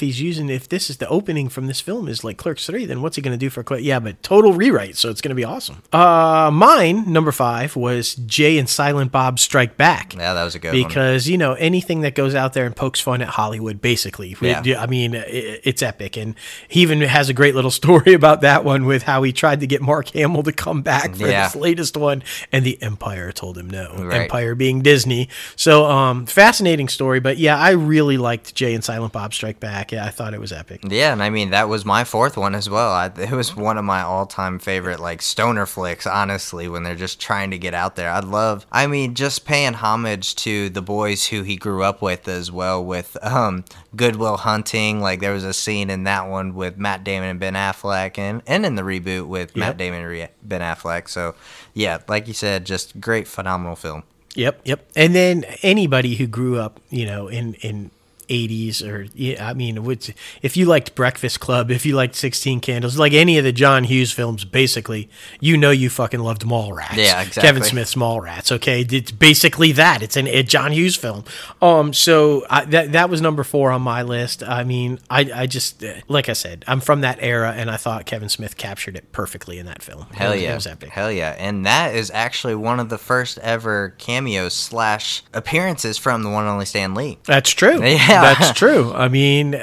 this is the opening from this film is like Clerks 3, then what's he going to do for Clerks? Yeah, but total rewrite, so it's going to be awesome. Mine, number 5, was Jay and Silent Bob Strike Back. Yeah, that was a good one. Because, you know, anything that goes out there and pokes fun at Hollywood, basically. Yeah. I mean, it's epic. And he even has a great little story about that one with how he tried to get Mark Hamill to come back for this latest one, and the Empire told him no. Right. Empire being Disney. So, fascinating story. But yeah, I really liked Jay and Silent Bob Strike Back. Yeah, I thought it was epic. Yeah, and I mean, that was my 4th one as well. It was one of my all-time favorite, like, stoner flicks, honestly, when they're just trying to get out there. I mean, just paying homage to the boys who he grew up with as well, with Good Will Hunting. Like, there was a scene in that one with Matt Damon and Ben Affleck, and in the reboot with Matt Damon and Ben Affleck. So, yeah, like you said, just great, phenomenal film. Yep. And then anybody who grew up, you know, in 80s or I mean, if you liked Breakfast Club, if you liked 16 Candles, like any of the John Hughes films, basically, you know, you fucking loved Mallrats. Yeah, exactly. Kevin Smith's Mallrats. Okay, it's basically that. It's a John Hughes film. So that was number 4 on my list. I mean, I just like I said, I'm from that era, and I thought Kevin Smith captured it perfectly in that film. Hell yeah, it was epic. Hell yeah, and that is actually one of the first ever cameos / appearances from the one and only Stan Lee. That's true. Yeah. That's true. I mean,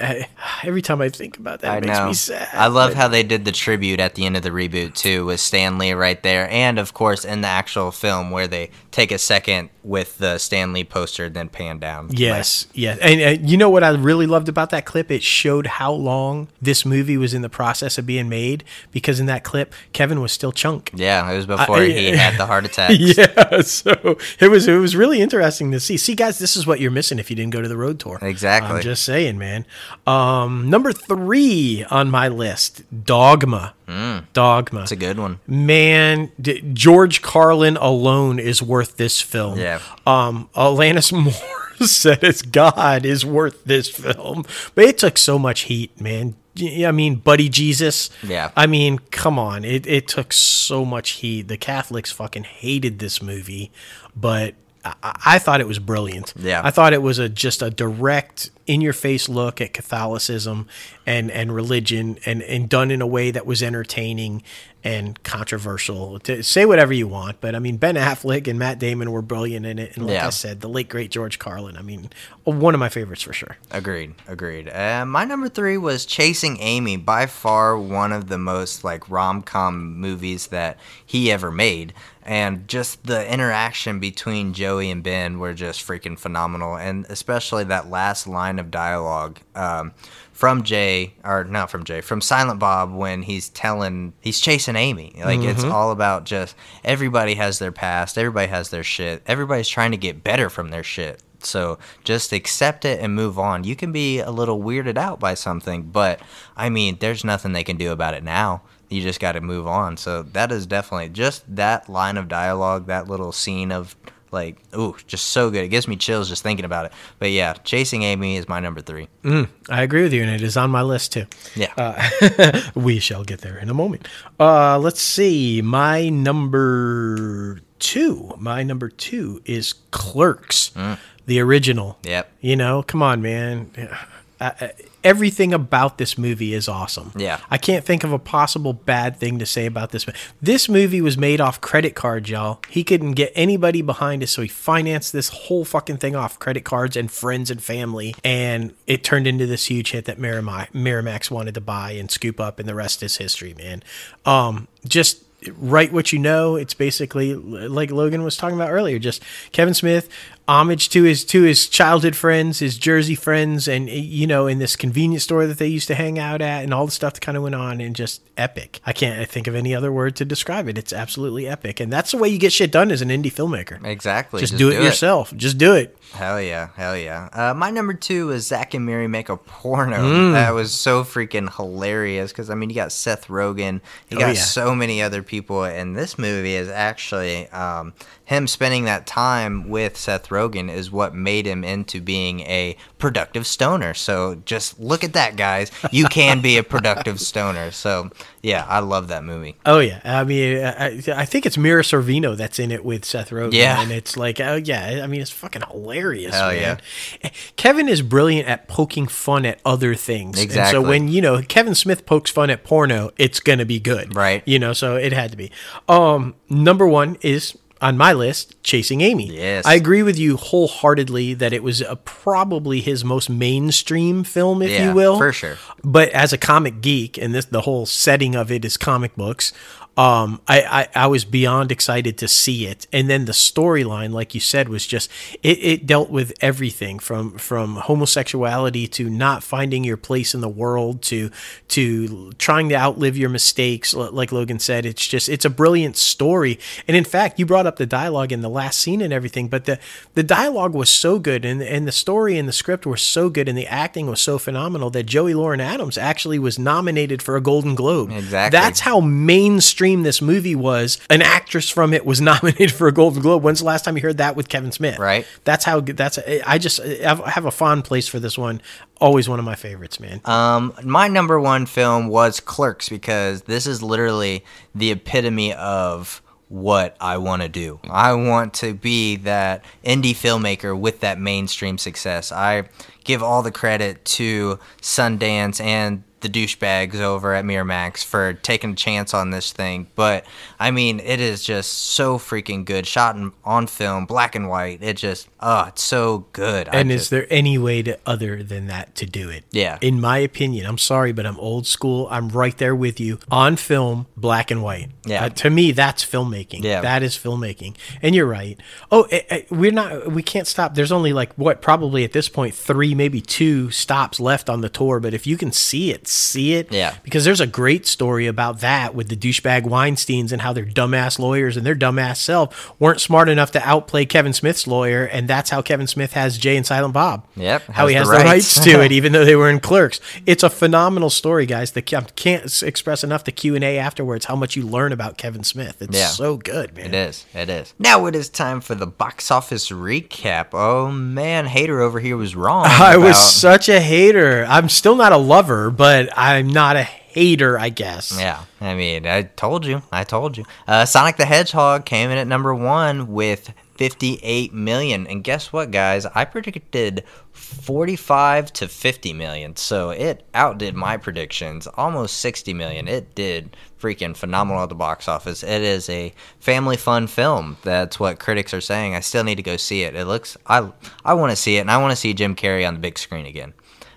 every time I think about that, it makes me sad. I love how they did the tribute at the end of the reboot, too, with Stan Lee right there. And, of course, in the actual film where they take a second with the Stan Lee poster and then pan down. Yes, yes. And you know what I really loved about that clip? It showed how long this movie was in the process of being made, because in that clip, Kevin was still Chunk. Yeah, it was before he had the heart attack. Yeah, so it was really interesting to see. See, guys, this is what you're missing if you didn't go to the road tour. Exactly. I'm just saying, man. Number 3 on my list, Dogma. Dogma. It's a good one. Man, George Carlin alone is worth this film. Yeah. Alanis Morissette's God is worth this film. But it took so much heat, man. I mean, Buddy Jesus. Yeah. I mean, come on. It took so much heat. The Catholics fucking hated this movie, but I thought it was brilliant. Yeah. I thought it was just a direct, in-your-face look at Catholicism and religion, and done in a way that was entertaining and controversial. To say whatever you want, but I mean, Ben Affleck and Matt Damon were brilliant in it, and like I said, the late great George Carlin. I mean, one of my favorites for sure. Agreed. My number 3 was Chasing Amy. By far one of the most like rom-com movies that he ever made. And just the interaction between Joey and Ben were just freaking phenomenal. And especially that last line of dialogue from Silent Bob when he's chasing Amy. Like, it's all about just everybody has their past, everybody has their shit, everybody's trying to get better from their shit. So just accept it and move on. You can be a little weirded out by something, but I mean, there's nothing they can do about it now. You just got to move on. So that is definitely just that line of dialogue, that little scene of like, ooh, just so good. It gives me chills just thinking about it. But yeah, Chasing Amy is my number 3. I agree with you, and it is on my list too. Yeah. We shall get there in a moment. Let's see. My number 2 is Clerks, the original. Yep. You know, come on, man. Everything about this movie is awesome. Yeah. I can't think of a possible bad thing to say about this. This movie was made off credit cards, y'all. He couldn't get anybody behind it, so he financed this whole fucking thing off credit cards and friends and family, and it turned into this huge hit that Miramax wanted to buy and scoop up, and the rest is history, man. Just write what you know. It's basically like Logan was talking about earlier, just Kevin Smith, homage to his childhood friends, his Jersey friends, and, you know, in this convenience store that they used to hang out at, and all the stuff that kind of went on, and just epic. I can't think of any other word to describe it. It's absolutely epic, and that's the way you get shit done as an indie filmmaker. Exactly. Just do it yourself. Just do it. Hell yeah. My number 2 is Zack and Miri Make a Porno. That was so freaking hilarious because, I mean, you got Seth Rogen, you got so many other people, and this movie is actually him spending that time with Seth Rogen is what made him into being a productive stoner. So just look at that, guys. You can be a productive stoner. So yeah, I love that movie. Oh yeah, I mean, I think it's Mira Sorvino that's in it with Seth Rogen. Yeah, and it's like, oh yeah, I mean, it's fucking hilarious. Hell man. Yeah. Kevin is brilliant at poking fun at other things. Exactly. And so when Kevin Smith pokes fun at porno, it's gonna be good, right? So it had to be. Number one is on my list, Chasing Amy. Yes. I agree with you wholeheartedly that it was probably his most mainstream film, if you will. For sure. But as a comic geek, and the whole setting of it is comic books, I was beyond excited to see it. And then the storyline, like you said, was just, it dealt with everything from homosexuality to not finding your place in the world to trying to outlive your mistakes. Like Logan said, it's a brilliant story. And in fact, you brought up the dialogue in the last scene and everything, but the dialogue was so good and the story and the script were so good and the acting was so phenomenal that Joey Lauren Adams actually was nominated for a Golden Globe. Exactly. That's how mainstream this movie was. An actress from it was nominated for a Golden Globe. When's the last time you heard that with Kevin Smith? Right. I have a fond place for this one. Always one of my favorites, man. My number one film was Clerks, because this is literally the epitome of what I want to do. I want to be that indie filmmaker with that mainstream success. I give all the credit to Sundance and the douchebags over at Miramax for taking a chance on this thing. But, I mean, it is just so freaking good. Shot on film, black and white. It's so good. And is there any way other than that to do it? Yeah. In my opinion, I'm sorry, but I'm old school. I'm right there with you. On film, black and white. Yeah. To me, that's filmmaking. Yeah. That is filmmaking. And you're right. Oh, we can't stop. There's only probably at this point 3, maybe 2 stops left on the tour. But if you can see it. Yeah. Because there's a great story about that with the douchebag Weinsteins and how their dumbass lawyers and their dumbass self weren't smart enough to outplay Kevin Smith's lawyer, and that's how Kevin Smith has Jay and Silent Bob. Yep. How he has the rights to it, even though they were in Clerks. It's a phenomenal story, guys. I can't express enough the Q&A afterwards how much you learn about Kevin Smith. It's so good, man. It is. Now it is time for the box office recap. Oh, man, hater over here was wrong. I was such a hater. I'm still not a lover, but I'm not a hater, I guess. Yeah, I mean, I told you. Sonic the Hedgehog came in at number 1 with 58 million. And guess what, guys? I predicted 45 to 50 million. So it outdid my predictions. Almost 60 million. It did freaking phenomenal at the box office. It is a family fun film. That's what critics are saying. I still need to go see it. I want to see it, and I want to see Jim Carrey on the big screen again.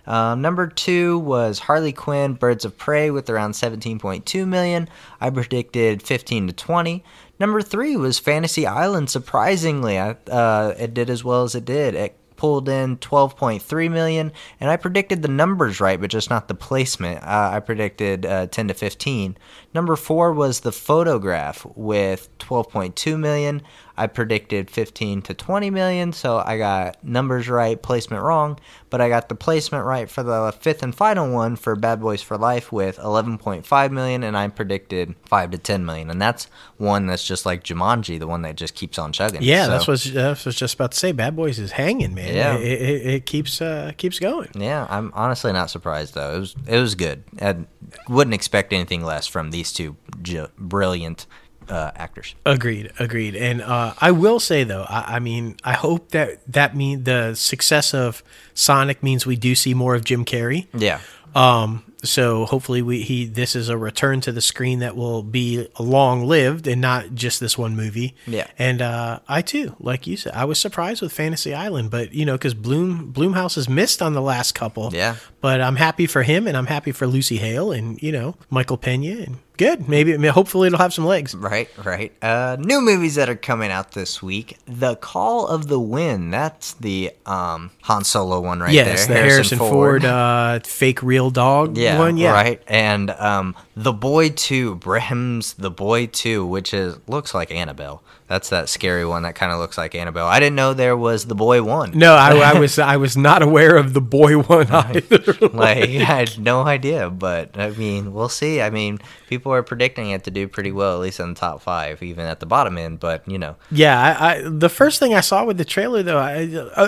Number 2 was Harley Quinn, Birds of Prey with around 17.2 million. I predicted 15 to 20. Number 3 was Fantasy Island. Surprisingly, it did as well as it did. It pulled in 12.3 million, and I predicted the numbers right, but just not the placement. I predicted 10 to 15. Number 4 was The Photograph with 12.2 million. I predicted 15 to 20 million, so I got numbers right, placement wrong, but I got the placement right for the 5th and final one for Bad Boys for Life with 11.5 million, and I predicted 5 to 10 million, and that's one that's just like Jumanji, the one that just keeps on chugging. Yeah, that's what I was just about to say. Bad Boys is hanging, man. Yeah. It keeps going. Yeah, I'm honestly not surprised, though. It was good. I wouldn't expect anything less from these two brilliant actors. Agreed. And I will say, though, I mean, I hope that means the success of Sonic means we do see more of Jim Carrey. Yeah. So hopefully this is a return to the screen that will be long-lived and not just this one movie. Yeah. And I too, like you said, I was surprised with Fantasy Island, but because Blumhouse has missed on the last couple. Yeah. But I'm happy for him, and I'm happy for Lucy Hale and Michael Pena, and good. Hopefully it'll have some legs. Right. New movies that are coming out this week. The Call of the Wind. That's the Han Solo one right there. Yes, the Harrison Ford fake real dog one. Yeah. Right. And The Boy 2, Brahms The Boy 2, which looks like Annabelle. That's that scary one that kind of looks like Annabelle. I didn't know there was the boy one. No, I was not aware of the boy one either. Like, I had no idea, but I mean, we'll see. I mean, people are predicting it to do pretty well, at least in the top 5, even at the bottom end. But Yeah, the first thing I saw with the trailer though,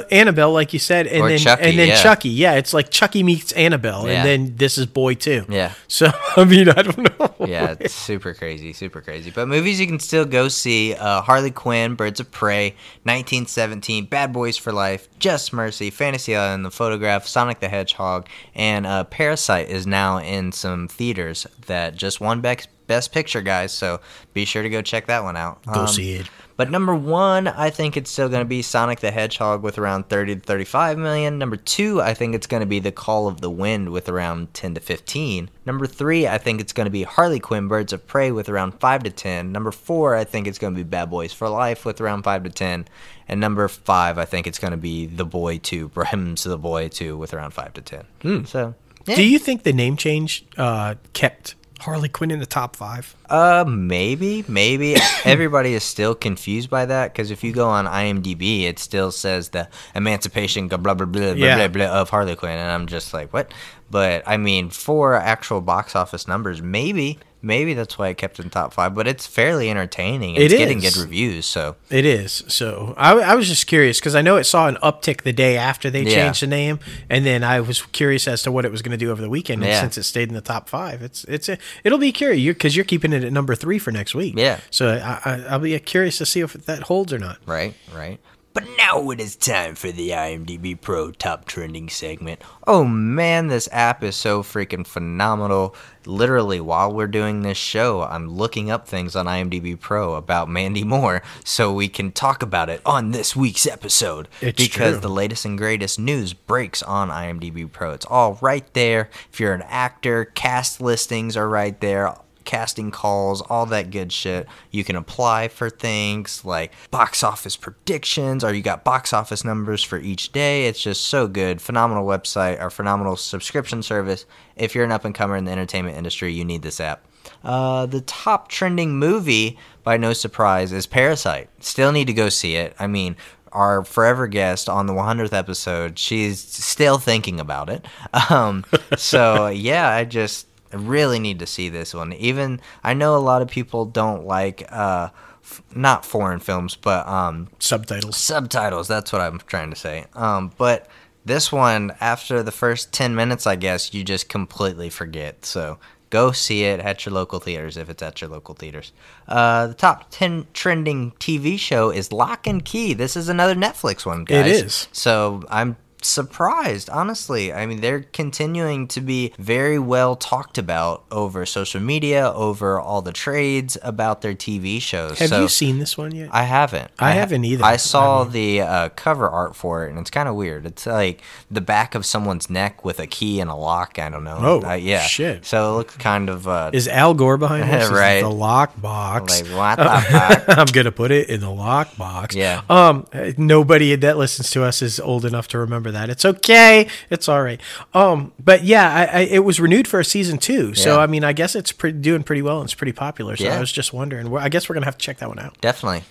Annabelle, like you said, and then Chucky. Yeah, it's like Chucky meets Annabelle, and then this is Boy 2. Yeah. So I mean, I don't know. Yeah, it's super crazy, super crazy. But movies you can still go see: Harley Quinn, Birds of Prey, 1917, Bad Boys for Life, Just Mercy, Fantasy Island, The Photograph, Sonic the Hedgehog, and Parasite is now in some theaters that just won Best Picture, guys. So be sure to go check that one out. Go see it. But number 1, I think it's still going to be Sonic the Hedgehog with around 30 to 35 million. Number 2, I think it's going to be The Call of the Wind with around 10 to 15. Number 3, I think it's going to be Harley Quinn, Birds of Prey with around 5 to 10. Number 4, I think it's going to be Bad Boys for Life with around 5 to 10. And number 5, I think it's going to be The Boy 2, Brahms the Boy 2 with around 5 to 10. So, yeah. Do you think the name change kept Harley Quinn in the top 5? Maybe. Everybody is still confused by that, because if you go on IMDb, it still says the emancipation blah blah blah blah blah blah of Harley Quinn, and I'm just like, what? But I mean, for actual box office numbers, maybe that's why it kept in top 5. But it's fairly entertaining. It's getting good reviews, so it is. So I was just curious because I know it saw an uptick the day after they changed the name, and then I was curious as to what it was going to do over the weekend. And since it stayed in the top 5, it'll be curious because you're keeping it at number 3 for next week. Yeah. So I'll be curious to see if that holds or not. Right. But now it is time for the IMDb Pro Top Trending segment. Oh man, this app is so freaking phenomenal. Literally, while we're doing this show, I'm looking up things on IMDb Pro about Mandy Moore so we can talk about it on this week's episode. Because the latest and greatest news breaks on IMDb Pro. It's all right there. If you're an actor, cast listings are right there. Casting calls, all that good shit. You can apply for things like box office predictions, or you got box office numbers for each day. It's just so good. Phenomenal website, or phenomenal subscription service. If you're an up-and-comer in the entertainment industry, you need this app. The top trending movie, by no surprise, is Parasite. Still need to go see it. I mean, our forever guest on the 100th episode, she's still thinking about it. So, yeah, I really need to see this one. Even I know a lot of people don't like not foreign films, but subtitles. Subtitles, that's what I'm trying to say. But this one, after the first 10 minutes, I guess, you just completely forget. So go see it at your local theaters if it's at your local theaters. The top 10 trending TV show is Lock and Key. This is another Netflix one, guys. It is. So I'm surprised, honestly. I mean, they're continuing to be very well talked about over social media, over all the trades about their TV shows. Have you seen this one yet? I haven't. I haven't either. I saw the cover art for it, and it's kind of weird. It's like the back of someone's neck with a key and a lock. I don't know. Oh, yeah. Shit. So it looks kind of... Is Al Gore behind this? Right. The lock box. Like, what the fuck? I'm going to put it in the lock box. Yeah. Nobody that listens to us is old enough to remember that. It's okay. It's all right. But yeah, it was renewed for a season 2. So, I mean, I guess it's doing pretty well and it's pretty popular. So I was just wondering. I guess we're going to have to check that one out. Definitely.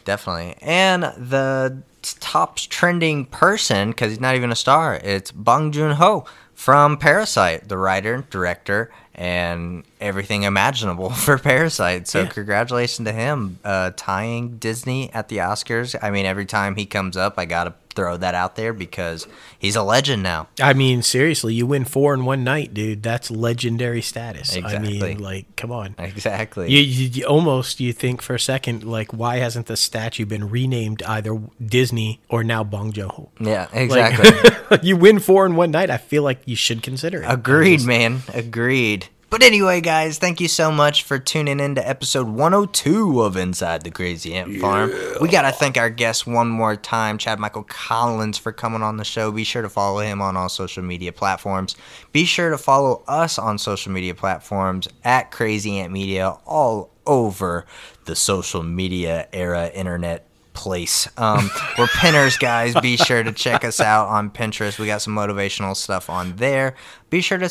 And the top trending person, because he's not even a star, it's Bong Joon-ho from Parasite, the writer, director, and everything imaginable for Parasite. So congratulations to him, tying Disney at the Oscars. I mean, every time he comes up, I gotta throw that out there because he's a legend now. I mean, seriously, you win 4 in one night, dude. That's legendary status. Exactly. I mean, like, come on. Exactly. You almost, you think for a second, like, why hasn't the statue been renamed either Disney or now Bong Joon-ho? Yeah, exactly. Like, you win 4 in one night, I feel like you should consider it. Agreed, man. Agreed. But anyway, guys, thank you so much for tuning in to episode 102 of Inside the Crazy Ant Farm. We got to thank our guest one more time, Chad Michael Collins, for coming on the show. Be sure to follow him on all social media platforms. Be sure to follow us on social media platforms at Crazy Ant Media all over the social media era, internet place. We're pinners, guys. Be sure to check us out on Pinterest. We got some motivational stuff on there. Be sure to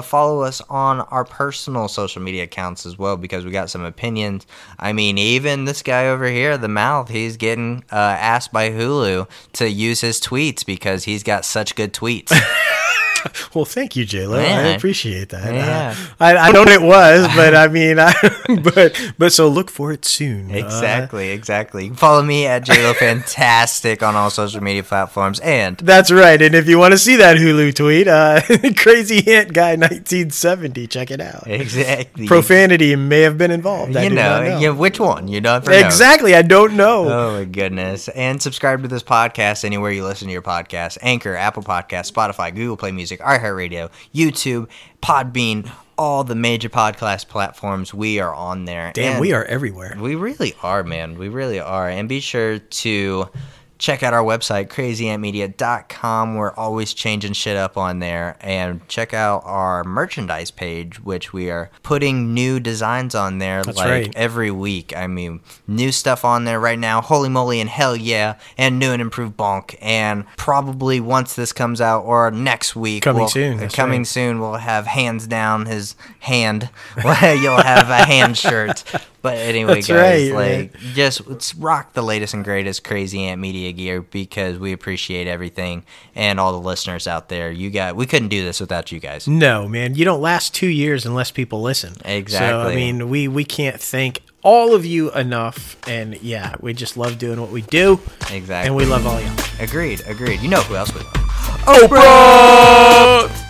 follow us on our personal social media accounts as well, because we got some opinions. I mean, even this guy over here, the mouth, he's getting asked by Hulu to use his tweets because he's got such good tweets. Well, thank you, J-Lo. Yeah. I appreciate that. Yeah. I don't know what it was, but I mean, but so look for it soon. Exactly. You can follow me at JLo Fantastic on all social media platforms. And that's right. And if you want to see that Hulu tweet, Crazy Ant Guy 1970, check it out. Exactly. Profanity may have been involved. You know. Yeah, which one? You don't exactly. know. I don't know. Oh, my goodness. And subscribe to this podcast anywhere you listen to your podcast. Anchor, Apple Podcasts, Spotify, Google Play Music, iHeartRadio, YouTube, Podbean, all the major podcast platforms. We are on there. Damn, and we are everywhere. We really are, man. We really are. And be sure to check out our website, crazyantmedia.com. We're always changing shit up on there. And check out our merchandise page, which we are putting new designs on there. That's like right. Every week. I mean, new stuff on there right now. Holy moly and hell yeah. And new and improved bonk. And probably once this comes out or next week. Coming soon, we'll have hands down his hand. You'll have a hand shirt. But anyway, That's guys, right, just let's rock the latest and greatest Crazy Ant Media gear, because we appreciate everything and all the listeners out there. We couldn't do this without you guys. No, man, you don't last 2 years unless people listen. Exactly. So I mean, we can't thank all of you enough, and yeah, we just love doing what we do. Exactly. And we love all y'all. Agreed. You know who else we love? Oprah!